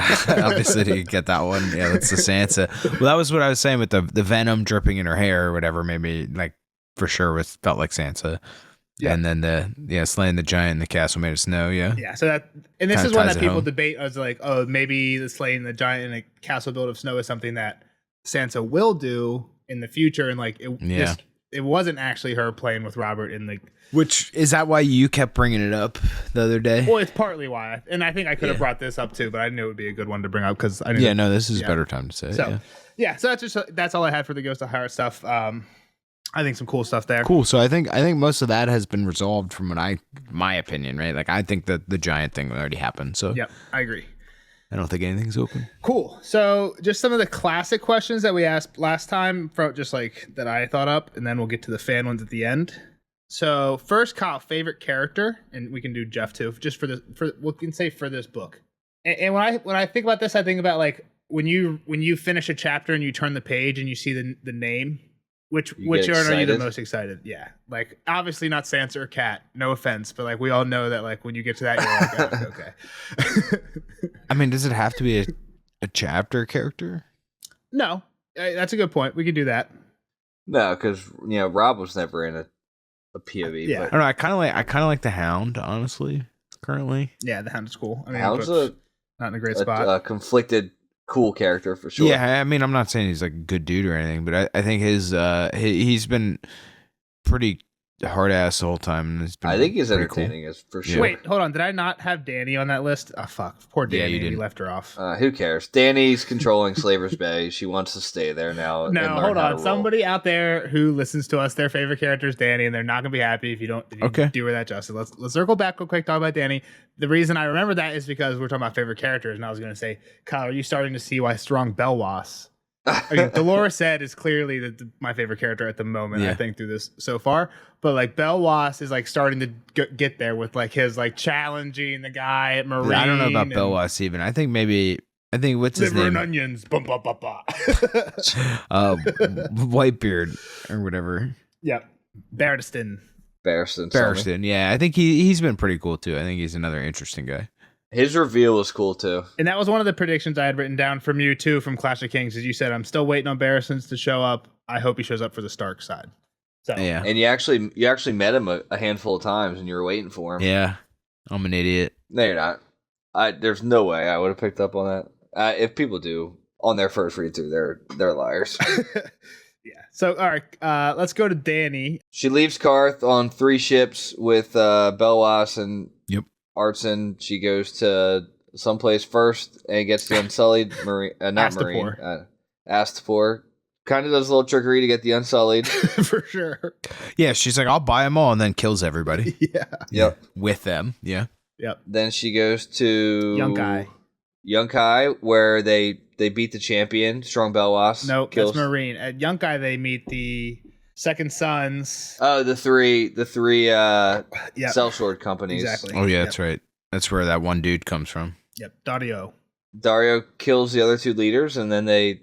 obviously didn't get that one. Yeah, that's the Sansa. Well, that was what I was saying with the venom dripping in her hair or whatever. Maybe like for sure felt like Sansa. Yeah. And then slaying the giant in the castle made of snow. Yeah. Yeah. So that, and this is one that people debate as like, oh, maybe the slaying the giant in a castle built of snow is something that Sansa will do in the future. And like, it wasn't actually her playing with Robert in the. Which is that why you kept bringing it up the other day? Well, it's partly why, and I think I could have brought this up too, but I knew it would be a good one to bring up because I knew. Yeah, no, this is a better time to say it. So, so that's all I had for the Ghost of Hire stuff. I think some cool stuff there. Cool. So I think most of that has been resolved from my opinion, right? Like I think that the giant thing already happened. So yep, I agree. I don't think anything's open. Cool. So just some of the classic questions that we asked last time, from just like that I thought up, and then we'll get to the fan ones at the end. So first, Kyle, favorite character, and we can do Jeff too, just for we can say for this book. And when I think about this, I think about like when you finish a chapter and you turn the page and you see the name, which one are you the most excited? Yeah, like obviously not Sansa or Cat. No offense, but like we all know that like when you get to that, you're like, oh, okay. I mean, does it have to be a chapter character? No, that's a good point. We could do that. No, because Rob was never in a POV. Yeah, but I don't know. I kind of like the Hound, honestly. Currently, yeah, the Hound is cool. I mean, Hound's not in a great spot. A conflicted, cool character for sure. Yeah, I mean, I'm not saying he's like a good dude or anything, but I think he's been pretty hard ass the whole time. And I think he's entertaining, cool. for sure. Wait, hold on. Did I not have Danny on that list? Oh fuck, poor Danny. Yeah, you didn't. We left her off. Who cares? Danny's controlling Slaver's Bay. She wants to stay there now. No, hold on. Somebody out there who listens to us, their favorite character is Danny, and they're not gonna be happy if you don't do her that justice. Let's circle back real quick. Talk about Danny. The reason I remember that is because we're talking about favorite characters, and I was gonna say, Kyle, are you starting to see why Strong Belwas? I mean, Dolores said is clearly my favorite character at the moment. I think through this so far, but like Belwas is like starting to get there with like his like challenging the guy at Marine. I don't know about Belwas even. I think what's his name? Liver and onions. Bum, bum, bum, bum. Whitebeard or whatever. Yep, Barristan. Yeah, I think he's been pretty cool too. I think he's another interesting guy. His reveal was cool too. And that was one of the predictions I had written down from you too, from Clash of Kings, as you said, I'm still waiting on Barristan to show up. I hope he shows up for the Stark side. So yeah. And you actually met him a handful of times and you were waiting for him. Yeah. I'm an idiot. No, you're not. There's no way I would have picked up on that. If people do on their first read through, they're liars. Yeah. So all right, let's go to Danny. She leaves Karth on 3 ships with Belwas and Artson. She goes to someplace first and gets the Unsullied Marine, Astapor. Kind of does a little trickery to get the Unsullied. For sure. Yeah, she's like, I'll buy them all, and then kills everybody. Yeah. Yep. With them. Yeah. Yep. Then she goes to Yunkai, where they beat the champion, Strong Belwas. No, that's Marine. At Yunkai, they meet the Second Sons. Oh, the three sellsword companies. Exactly. Oh yeah, that's right. That's where that one dude comes from. Yep, Dario kills the other two leaders, and then they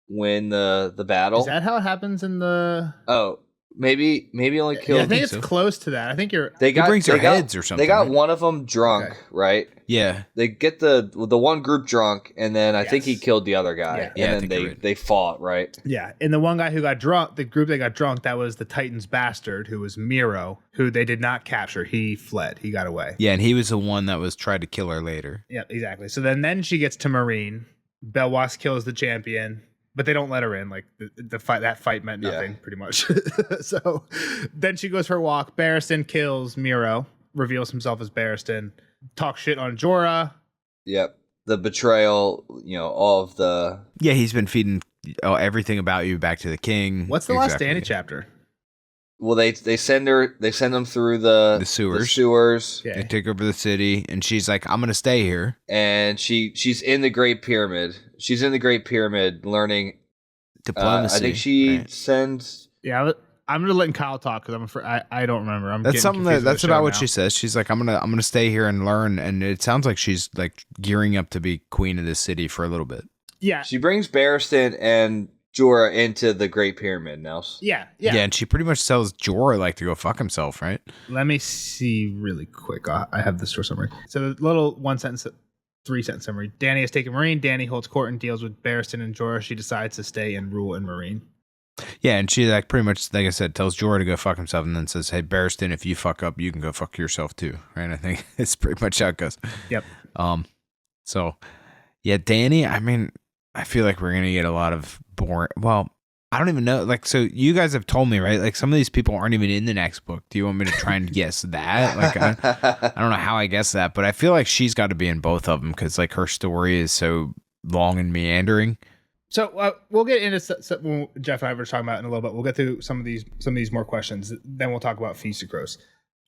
win the battle. Is that how it happens in the? Oh, maybe only killed. Yeah, I think it's close to that. I think you're. He brings their heads or something. They got one of them drunk, right? Yeah. They get the one group drunk, and then I think he killed the other guy. Yeah. And then they fought, right? Yeah, and the one guy who got drunk, the group that got drunk, that was the Titan's bastard, who was Miro, who they did not capture. He fled. He got away. Yeah, and he was the one that was tried to kill her later. Yeah, exactly. So then she gets to Marine. Belwas kills the champion. But they don't let her in. Like the fight, that fight meant nothing, pretty much. So then she goes for a walk. Barristan kills Miro, reveals himself as Barristan, talks shit on Jorah. Yep, the betrayal. All of the. Yeah, he's been feeding everything about you back to the king. What's the last Dany chapter? Well, they send them through the sewers. The sewers. Okay. They take over the city, and she's like, "I'm gonna stay here." And she's in the Great Pyramid. She's in the Great Pyramid learning diplomacy. I think she sends. Yeah, I'm gonna let Kyle talk because I'm afraid I don't remember. That's something that's about what she says. She's like, I'm gonna stay here and learn, and it sounds like she's like gearing up to be queen of this city for a little bit. Yeah, she brings Barristan and Jorah into the Great Pyramid now. Yeah, and she pretty much tells Jorah like to go fuck himself, right? Let me see really quick. I have the short summary. So the little 3-sentence summary. Dany has taken Marine. Dany holds court and deals with Barristan and Jorah. She decides to stay and rule in Marine. Yeah, and she like pretty much, like I said, tells Jorah to go fuck himself, and then says, "Hey, Barristan, if you fuck up, you can go fuck yourself too." Right? I think it's pretty much how it goes. Yep. So yeah, Dany. I mean, I feel like we're gonna get a lot of boring. Well, I don't even know. Like, so you guys have told me, right? Like, some of these people aren't even in the next book. Do you want me to try and guess that? Like, I don't know how I guess that, but I feel like she's got to be in both of them because, like, her story is so long and meandering. So we'll get into Jeff and I were talking about in a little bit. We'll get through some of these more questions. Then we'll talk about Feast of Crows.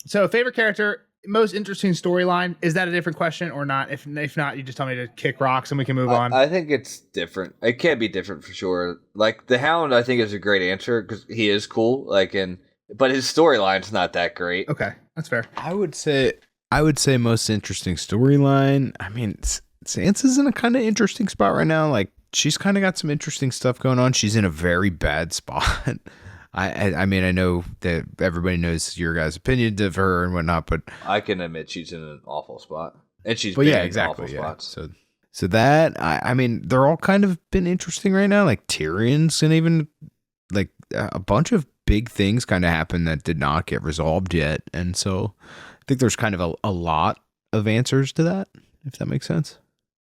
So, favorite character, most interesting storyline. Is that a different question or not? If not, you just tell me to kick rocks and we can move on. I think it's different. It can be different for sure. Like the Hound, I think is a great answer because he is cool. But his storyline's not that great. Okay, that's fair. I would say most interesting storyline. I mean, Sansa's in a kind of interesting spot right now. Like, she's kind of got some interesting stuff going on. She's in a very bad spot. I mean, I know that everybody knows your guys' opinions of her and whatnot, but I can admit she's in an awful spot, and she's been in awful spots. So that I mean, they're all kind of been interesting right now. Like Tyrion's, and even like a bunch of big things kind of happened that did not get resolved yet, and so I think there's kind of a lot of answers to that, if that makes sense.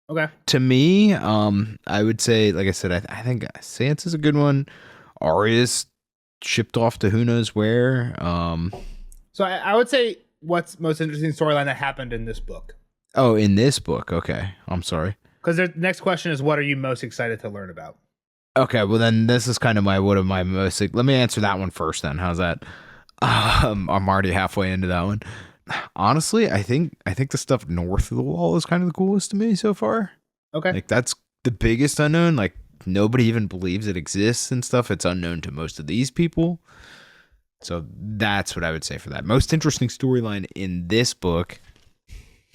Okay. To me, I would say, like I said, I think Sansa's a good one. Arya's shipped off to who knows where. So I would say what's most interesting storyline that happened in this book. Oh, in this book. Okay. I'm sorry. Because the next question is, what are you most excited to learn about? Okay. Well, then this is kind of my most. Let me answer that one first. Then how's that? I'm already halfway into that one. Honestly, I think the stuff north of the wall is kind of the coolest to me so far. Okay. Like that's the biggest unknown. Like nobody even believes it exists and stuff. It's unknown to most of these people. So that's what I would say for that. Most interesting storyline in this book.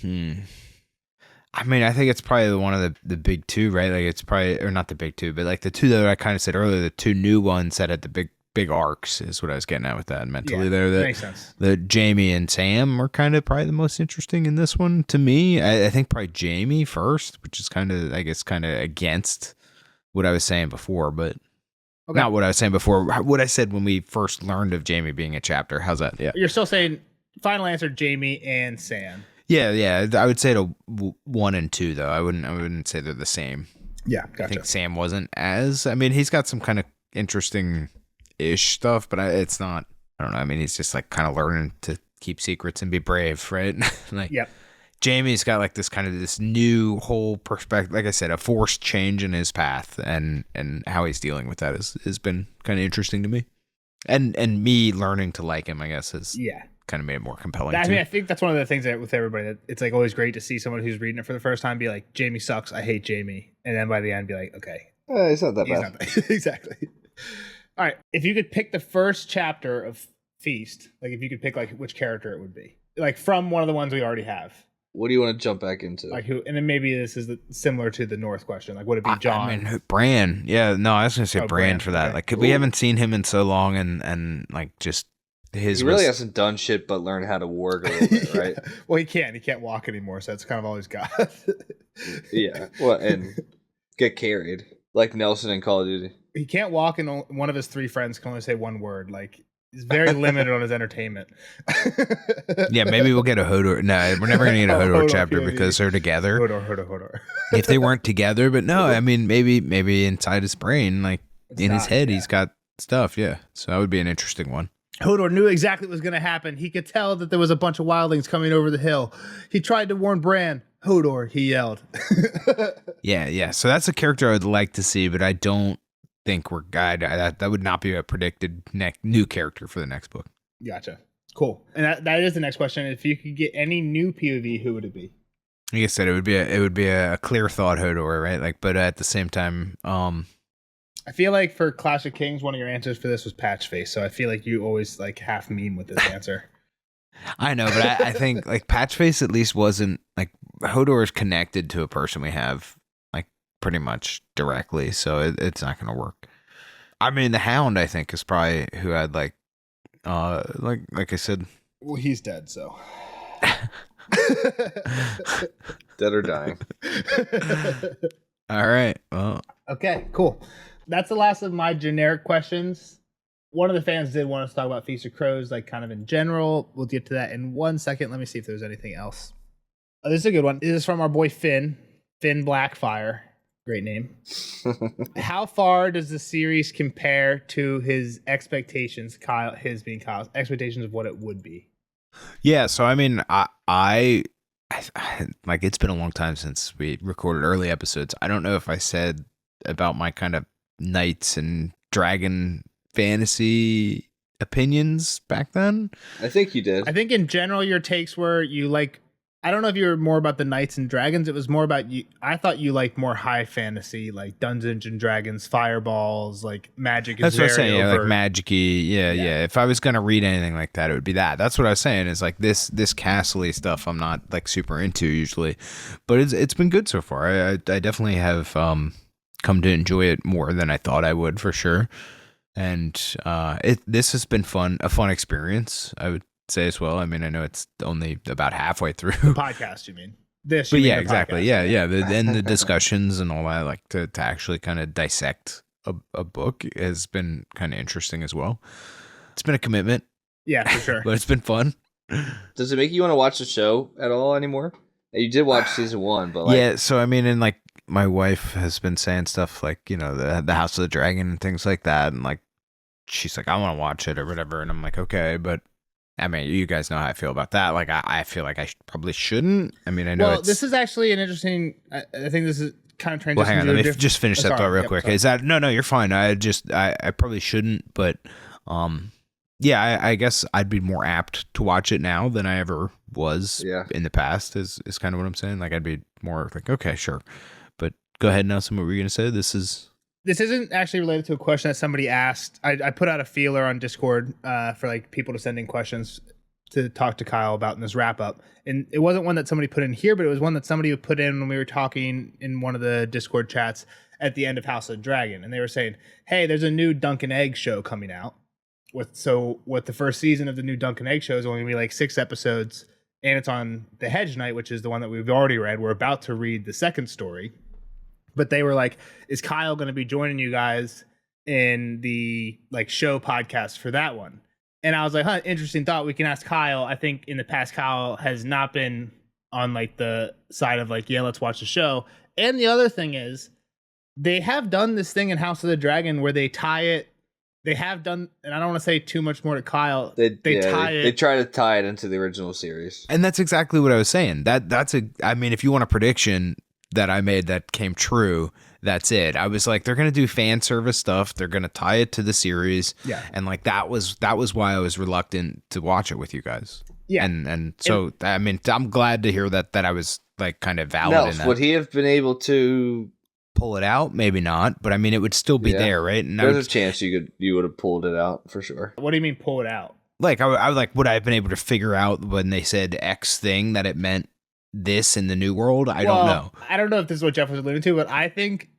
I mean, I think it's probably one of the big two, right? Like it's probably, or not the big two, but like the two that I kind of said earlier, the two new ones that had the big arcs is what I was getting at with that mentally there. That makes sense. The Jaime and Sam are kind of probably the most interesting in this one to me. I think probably Jaime first, which is kind of, I guess, kind of against what I was saying before, but not what I was saying before. What I said when we first learned of Jaime being a chapter. How's that? Yeah. You're still saying final answer, Jaime and Sam. Yeah. I would say to 1 and 2 though. I wouldn't say they're the same. Yeah, gotcha. I think Sam wasn't as. I mean, he's got some kind of interesting ish stuff, but it's not. I don't know. I mean, he's just like kind of learning to keep secrets and be brave, right? Like, yep. Jaime's got like this new whole perspective. Like I said, a forced change in his path, and how he's dealing with that has been kind of interesting to me, and me learning to like him, I guess, has kind of made it more compelling. I mean, I think that's one of the things that with everybody, that it's like always great to see someone who's reading it for the first time be like, Jaime sucks, I hate Jaime, and then by the end be like, okay, it's not that bad. Exactly. All right. If you could pick the first chapter of Feast, like if you could pick like which character it would be, like from one of the ones we already have. What do you want to jump back into? Like who? And then maybe this is similar to the North question. Like, would it be John? I mean, Bran. Yeah, no, I was gonna say Bran for that. Okay. Like, we haven't seen him in so long, and like just his. He really hasn't done shit but learn how to warg a little bit, right? Well, he can't. He can't walk anymore, so that's kind of all he's got. Yeah. Well, and get carried like Nelson in Call of Duty. He can't walk, and one of his 3 friends can only say one word. Like. He's very limited on his entertainment. Yeah, maybe we'll get a Hodor. No, we're never going to get a Hodor chapter because they're together. Hodor. If they weren't together, but no, I mean, maybe inside his brain, like in his head, he's got stuff. Yeah, so that would be an interesting one. Hodor knew exactly what was going to happen. He could tell that there was a bunch of wildlings coming over the hill. He tried to warn Bran. Hodor, he yelled. Yeah. So that's a character I would like to see, but I don't think we're that would not be a predicted new character for the next book. Gotcha. Cool. And that is the next question. If you could get any new POV, who would it be? Like I said, it would be a clear thought Hodor, right? Like, but at the same time, I feel like for Clash of Kings, one of your answers for this was Patchface. So I feel like you always like half meme with this answer. I know, but I think like Patchface at least wasn't like Hodor is connected to a person we have pretty much directly, so it's not gonna work. I mean, the Hound I think is probably who I'd like I said. Well, he's dead, so dead or dying. All right. Well. Okay. Cool. That's the last of my generic questions. One of the fans did want us to talk about Feast of Crows, like kind of in general. We'll get to that in 1 second. Let me see if there's anything else. Oh, this is a good one. This is from our boy Finn Blackfire. Great name. How far does the series compare to his expectations, Kyle, his being Kyle's expectations of what it would be? Yeah, so I mean, I like it's been a long time since we recorded early episodes. I don't know if I said about my kind of knights and dragon fantasy opinions back then. I think you did. I think in general your takes were you like I don't know if you were more about the Knights and Dragons. It was more about you. I thought you liked more high fantasy, like Dungeons and Dragons, fireballs, like magic. That's what I'm saying. Yeah, like magic-y. Yeah. If I was gonna read anything like that, it would be that. That's what I was saying. Is like this castle-y stuff. I'm not like super into usually, but it's been good so far. I definitely have come to enjoy it more than I thought I would for sure. And this has been a fun experience. I would say as well. I mean, I know it's only about halfway through the podcast. You mean this? But yeah, exactly. Podcast. Yeah. And the discussions and all that, like to actually kind of dissect a book has been kind of interesting as well. It's been a commitment. Yeah, for sure. But it's been fun. Does it make you want to watch the show at all anymore? You did watch season 1, but like, yeah. So I mean, and like my wife has been saying stuff like the House of the Dragon and things like that, and like she's like, I want to watch it or whatever, and I'm like, okay, but. I mean, you guys know how I feel about that. Like, I feel like I probably shouldn't. I mean, I know. Well, this is actually an interesting. I think this is kind of transition. Well, hang on. Let me just finish that thought real quick. Sorry. Is that no? You're fine. I probably shouldn't, but yeah. I guess I'd be more apt to watch it now than I ever was in the past. Is kind of what I'm saying. Like, I'd be more like, okay, sure. But go ahead, Nelson. What were you gonna say? This isn't actually related to a question that somebody asked. I put out a feeler on Discord for like people to send in questions to talk to Kyle about in this wrap up. And it wasn't one that somebody put in here, but it was one that somebody put in when we were talking in one of the Discord chats at the end of House of the Dragon. And they were saying, hey, there's a new Dunk and Egg show coming out. What the first season of the new Dunk and Egg show is only going to be like 6 episodes. And it's on The Hedge Knight, which is the one that we've already read. We're about to read the second story. But they were like, is Kyle going to be joining you guys in the like show podcast for that one? And I was like, interesting thought. We can ask Kyle. I think in the past, Kyle has not been on like the side of like, yeah, let's watch the show. And the other thing is they have done this thing in House of the Dragon where they tie it. They have done, and I don't want to say too much more to Kyle. They try to tie it into the original series. And that's exactly what I was saying. I mean, if you want a prediction that I made that came true, that's it. I was like, they're gonna do fan service stuff. They're gonna tie it to the series. Yeah. And like that was why I was reluctant to watch it with you guys. Yeah. And so I mean, I'm glad to hear that I was like kind of valid in that. Would he have been able to pull it out, maybe not, but I mean, it would still be there, right? And there's a chance you would have pulled it out for sure. What do you mean pull it out? Like, would I have been able to figure out when they said X thing that it meant this in the new world? I don't know. I don't know if this is what Jeff was alluding to, but I think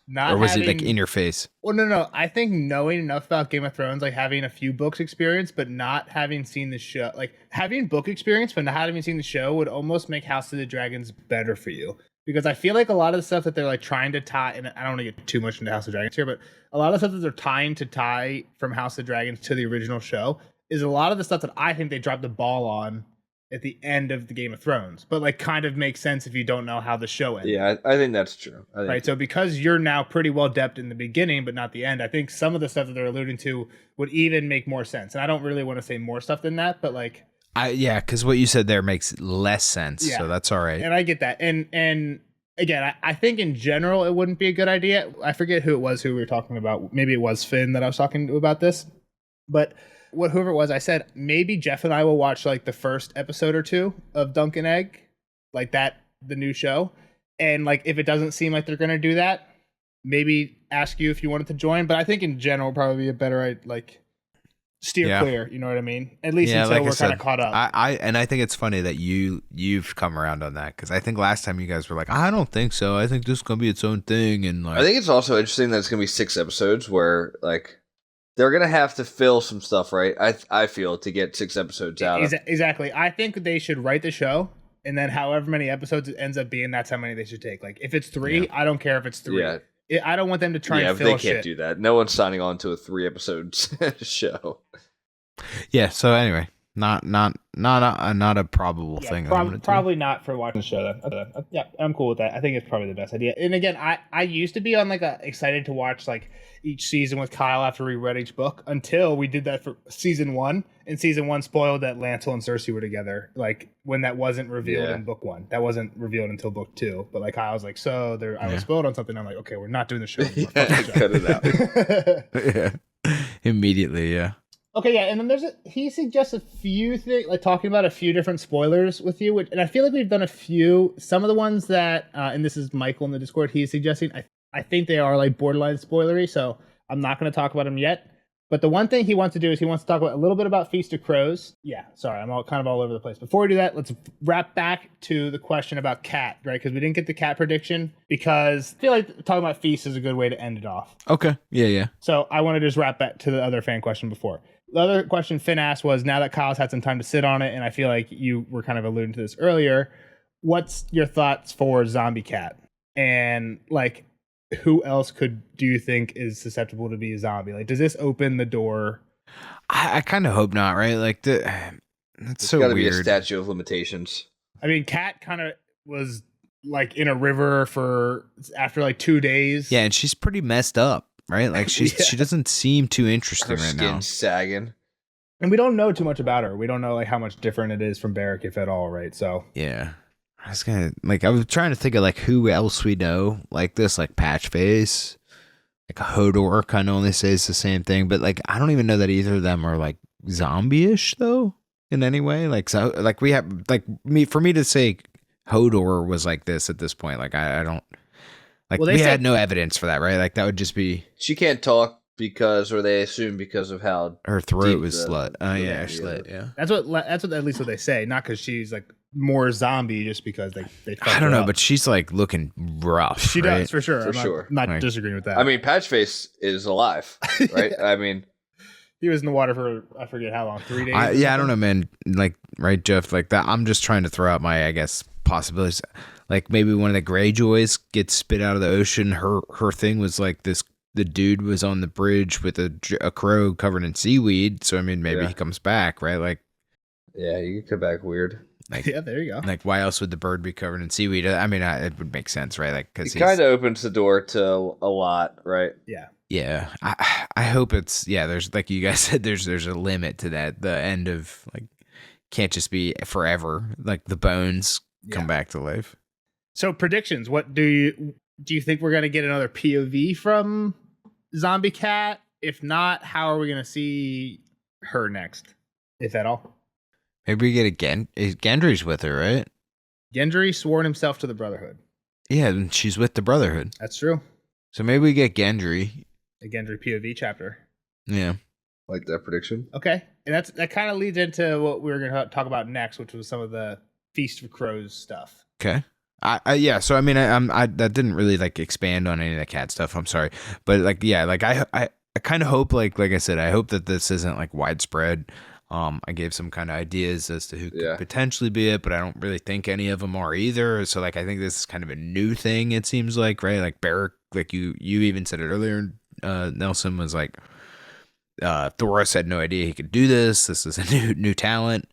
not. Or was it like in your face? Well, no. I think knowing enough about Game of Thrones, like having a few books experience, but not having seen the show, like having book experience, but not having seen the show would almost make House of the Dragons better for you. Because I feel like a lot of the stuff that they're like trying to tie, and I don't want to get too much into House of Dragons here, but a lot of the stuff that they're trying to tie from House of Dragons to the original show is a lot of the stuff that I think they dropped the ball on at the end of the Game of Thrones, but like kind of makes sense if you don't know how the show ends. Yeah, I think that's true. Right. So because you're now pretty well depth in the beginning, but not the end, I think some of the stuff that they're alluding to would even make more sense. And I don't really want to say more stuff than that, but like, because what you said there makes less sense. Yeah. So that's all right. And I get that. And again, I think in general, it wouldn't be a good idea. I forget who it was who we were talking about. Maybe it was Finn that I was talking to about this, but whoever it was, I said, maybe Jeff and I will watch like the first episode or two of Dunk and Egg, like the new show. And like, if it doesn't seem like they're going to do that, maybe ask you if you wanted to join. But I think in general, probably a better, like, steer clear. You know what I mean? At least until like we're kind of caught up. I think it's funny that you've come around on that. Cause I think last time you guys were like, I don't think so. I think this is going to be its own thing. And like, I think it's also interesting that it's going to be 6 episodes where like, they're going to have to fill some stuff, right? I feel to get 6 episodes out of. Exactly. I think they should write the show, and then however many episodes it ends up being, that's how many they should take. Like, if it's 3, I don't care if it's 3. Yeah. I don't want them to try and fill shit. Yeah, they can't do that. No one's signing on to a 3 episodes show. Yeah, so anyway, not a probable thing. Probably not for watching the show. Then. Yeah, I'm cool with that. I think it's probably the best idea. And again, I used to be on like excited to watch like each season with Kyle after we read each book until we did that for season 1. And season 1 spoiled that Lancel and Cersei were together. Like when that wasn't revealed in book 1. That wasn't revealed until book 2. But like Kyle was like, I was spoiled on something. I'm like, okay, we're not doing the show anymore. Cut it out. Yeah. Immediately, yeah. Okay, yeah, and then he suggests a few things, like talking about a few different spoilers with you, and I feel like we've done a few. Some of the ones that, and this is Michael in the Discord, he's suggesting, I think they are like borderline spoilery, so I'm not going to talk about them yet. But the one thing he wants to do is he wants to talk about a little bit about Feast of Crows. Yeah, sorry, I'm all over the place. Before we do that, let's wrap back to the question about Cat, right? Because we didn't get the Cat prediction, because I feel like talking about Feast is a good way to end it off. Okay, yeah. So I want to just wrap back to the other fan question before. The other question Finn asked was, now that Kyle's had some time to sit on it, and I feel like you were kind of alluding to this earlier, what's your thoughts for Zombie Cat? And like, who else do you think is susceptible to be a zombie? Like, does this open the door? I kind of hope not, right? Like, that's so weird. It's got to be a statute of limitations. I mean, Cat kind of was like in a river after like 2 days. Yeah, and she's pretty messed up. Right, like she doesn't seem too interesting right now. Skin sagging, and we don't know too much about her. We don't know like how much different it is from Beric, if at all. Right, so yeah, I was trying to think of like who else we know like this, like Patchface, like Hodor. Kind of only says the same thing, but like I don't even know that either of them are like zombie-ish though in any way. Like so, like we have like for me to say Hodor was like this at this point. Like I don't. Like, we had no evidence for that, right? Like, that would just be... She can't talk or they assume because of how... Her throat was slit. Oh, yeah, slit, yeah. That's what at least what they say. Not because she's, like, more zombie, just because they I don't know, but she's, like, looking rough, She right? does, for sure. I'm not like, disagreeing with that. I mean, Patchface is alive, right? I mean... He was in the water for, I forget how long, 3 days? I don't know, man. Like, right, Jeff? Like, that. I'm just trying to throw out my, I guess, possibilities. Like maybe one of the Greyjoys gets spit out of the ocean. Her thing was like this. The dude was on the bridge with a crow covered in seaweed. So I mean, maybe he comes back, right? Like, yeah, you could come back weird. Like, yeah, there you go. Like, why else would the bird be covered in seaweed? I mean, it would make sense, right? Like, because he kind of opens the door to a lot, right? Yeah. Yeah, I hope it's There's like you guys said, there's a limit to that. The end of like can't just be forever. Like the bones come back to life. So predictions. What do you think we're gonna get another POV from Zombie Cat? If not, how are we gonna see her next, if at all? Maybe we get Gendry's with her, right? Gendry sworn himself to the Brotherhood. Yeah, and she's with the Brotherhood. That's true. So maybe we get Gendry. A Gendry POV chapter. Yeah. Like that prediction. Okay. And that kind of leads into what we were going to talk about next, which was some of the Feast of Crows stuff. Okay. Yeah. So I mean, I that didn't really like expand on any of the cat stuff. I'm sorry, but like, yeah, like I kind of hope, like I said, I hope that this isn't like widespread. I gave some kind of ideas as to who could potentially be it, but I don't really think any of them are either. So like, I think this is kind of a new thing. It seems like, right? Like Barrack, like you even said it earlier. Nelson was like, Thoros had no idea he could do this. This is a new talent.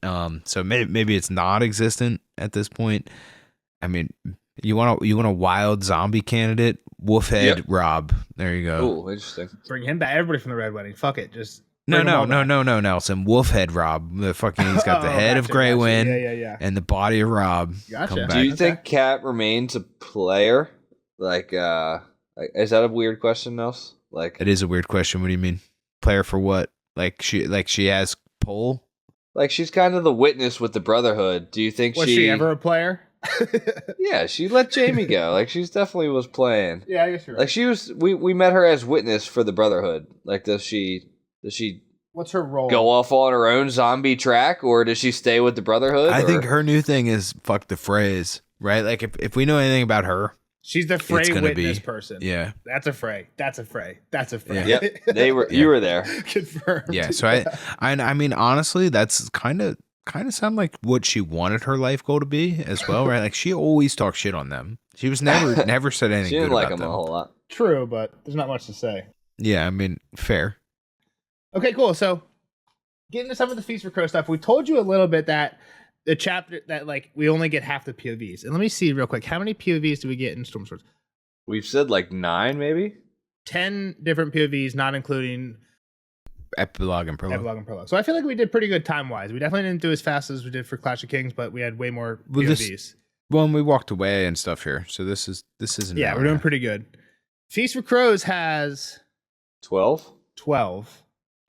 So maybe it's not existent at this point. I mean, you want a wild zombie candidate? Wolfhead Rob. There you go. Oh, interesting. Bring him back. Everybody from the Red Wedding. Fuck it. Just no, Nelson. Wolfhead Rob. The fucking he's got the head of Grey Wind and the body of Rob. Gotcha. Do you think Cat remains a player? Like, is that a weird question, Nels? Like, it is a weird question. What do you mean? Player for what? Like she has pull? Like she's kind of the witness with the Brotherhood. Do you think was she ever a player? Yeah, she let Jamie go. Like she's definitely was playing. Yeah, I guess you're right. Like she was. We met her as witness for the Brotherhood. Like does she? What's her role? Go off on her own zombie track, or does she stay with the Brotherhood? I think her new thing is fuck the phrase, right? Like if we know anything about her, she's the Frey witness person. Yeah, that's a Frey. That's a Frey. Yeah. Yep, they were. You were there. Confirmed. Yeah. So I mean, honestly, that's kind of sound like what she wanted her life goal to be as well, right? Like she always talked shit on them. She was never said anything. She didn't good like about them a whole lot. True, but there's not much to say. Yeah, I mean, fair. Okay, cool. So, getting to some of the Feast for Crow stuff, we told you a little bit that the chapter that like we only get half the POVs. And let me see real quick, how many POVs do we get in Storm Swords? We've said like 9, maybe 10 different POVs, not including epilogue and prologue. So I feel like we did pretty good time wise. We definitely didn't do as fast as we did for Clash of Kings, but we had way more POVs. Well, we walked away and stuff here, so this isn't. Yeah, we're doing pretty good. Feast for Crows has 12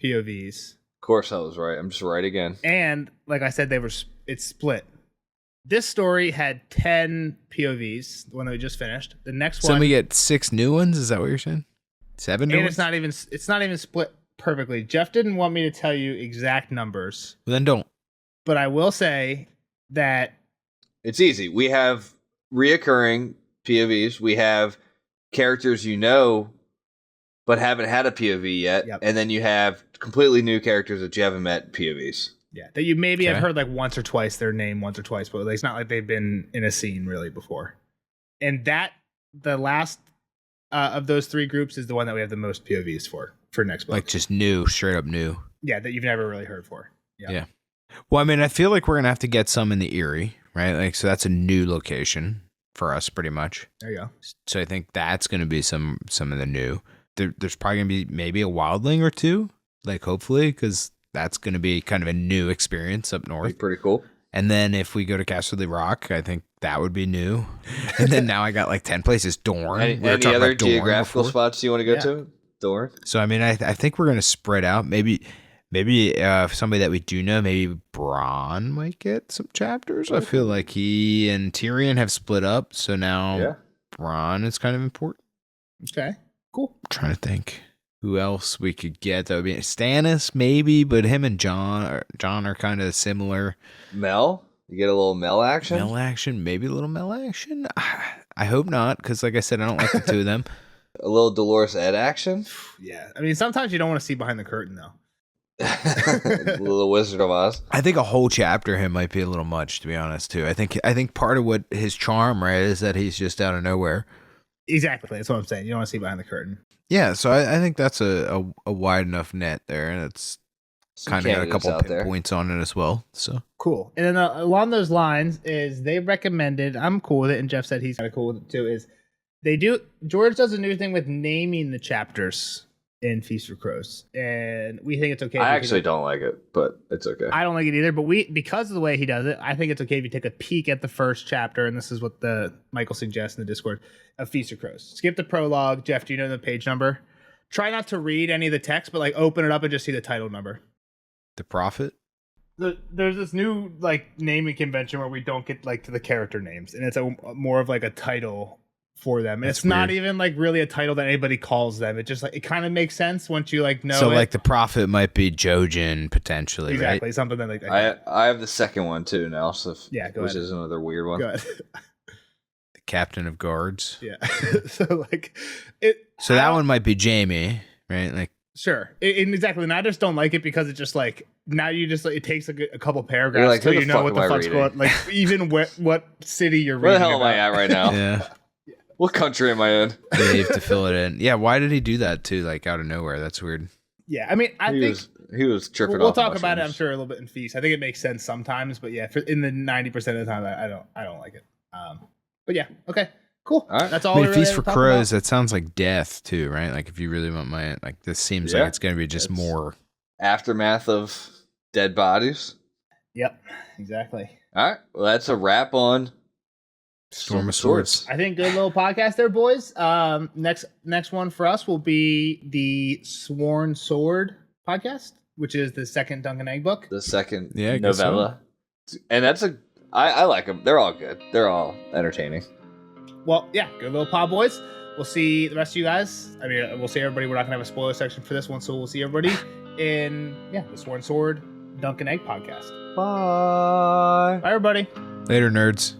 POVs. Of course, I was right. I'm just right again. And like I said, it's split. This story had 10 POVs, the one that we just finished. The next one, so we get 6 new ones. Is that what you're saying? 7 new ones? It's not even split perfectly. Jeff didn't want me to tell you exact numbers. Well, then don't. But I will say that it's easy. We have reoccurring POVs. We have characters but haven't had a POV yet. Yep. And then you have completely new characters that you haven't met POVs. Yeah, that you maybe have heard like once or twice, their name once or twice, but it's not like they've been in a scene really before. And the last of those 3 groups is the one that we have the most POVs for next book. Like just new, straight up new. Yeah, that you've never really heard for. Yeah. Well, I mean, I feel like we're going to have to get some in the Eyrie, right? Like, so that's a new location for us pretty much. There you go. So I think that's going to be some of the new. There's probably going to be maybe a wildling or 2, like hopefully, because that's going to be kind of a new experience up north. Pretty cool. And then if we go to Casterly Rock, I think that would be new. And then now I got like 10 places. Dorne. Any other geographical spots you want to go to? Dorne. So I mean, I think we're going to spread out. Maybe somebody that we do know, maybe Bronn might get some chapters. I feel like he and Tyrion have split up, so now Bronn is kind of important. Okay, cool. I'm trying to think who else we could get. That would be Stannis, maybe, but him and Jon are kind of similar. Mel, you get a little Mel action. Maybe a little Mel action. I hope not, because like I said, I don't like the 2 of them. A little Dolores Ed action. Yeah, I mean, sometimes you don't want to see behind the curtain though. Little Wizard of Oz. I think a whole chapter him might be a little much, to be honest, too. I think part of what his charm, right, is that he's just out of nowhere. Exactly, that's what I'm saying. You don't want to see behind the curtain. Yeah, so I think that's a wide enough net there, and it's kind of got a couple points on it as well. So cool. And then along those lines is they recommended. I'm cool with it, and Jeff said he's kind of cool with it too. Is George does a new thing with naming the chapters in Feast for Crows, and we think it's okay. I actually don't like it, but it's okay. I don't like it either, but because of the way he does it, I think it's okay if you take a peek at the first chapter, and this is what Michael suggests in the Discord of Feast of Crows. Skip the prologue. Jeff, do you know the page number? Try not to read any of the text, but like open it up and just see the title number. The Prophet? There's this new like naming convention where we don't get like to the character names, and it's more of like a title for them. And it's not even like really a title that anybody calls them. It just like it kind of makes sense once you like know. So like the prophet might be jraijin potentially, exactly, right? something that like that. I have the second one too now, so which is another weird one. Go ahead. The captain of guards. Yeah. So like it. So that one might be Jamie, right? Like sure, exactly. And I just don't like it because it's just like now you just like it takes a couple paragraphs like, till you know what the fuck's going. Like even what city you're reading. Where the hell am I at right now? Yeah. What country am I in? Yeah, you have to fill it in. Yeah, why did he do that too? Like out of nowhere. That's weird. Yeah, I mean, I think he was tripping. We'll talk about it, I'm sure, a little bit in Feast. I think it makes sense sometimes, but yeah, in the 90% of the time, I don't like it. But yeah, okay, cool. All right. That's all. I mean, Feast for Crows. That sounds like death too, right? Like if you really want like this seems like it's going to be just more aftermath of dead bodies. Yep, exactly. All right, well, that's a wrap on Storm of Swords. I think good little podcast there, boys. Next one for us will be the Sworn Sword podcast, which is the second Dunk and Egg book. The second novella. So. And I like them. They're all good. They're all entertaining. Well, yeah, good little pod, boys. We'll see the rest of you guys. I mean, we'll see everybody. We're not going to have a spoiler section for this one, so we'll see everybody in, the Sworn Sword Dunk and Egg podcast. Bye. Bye, everybody. Later, nerds.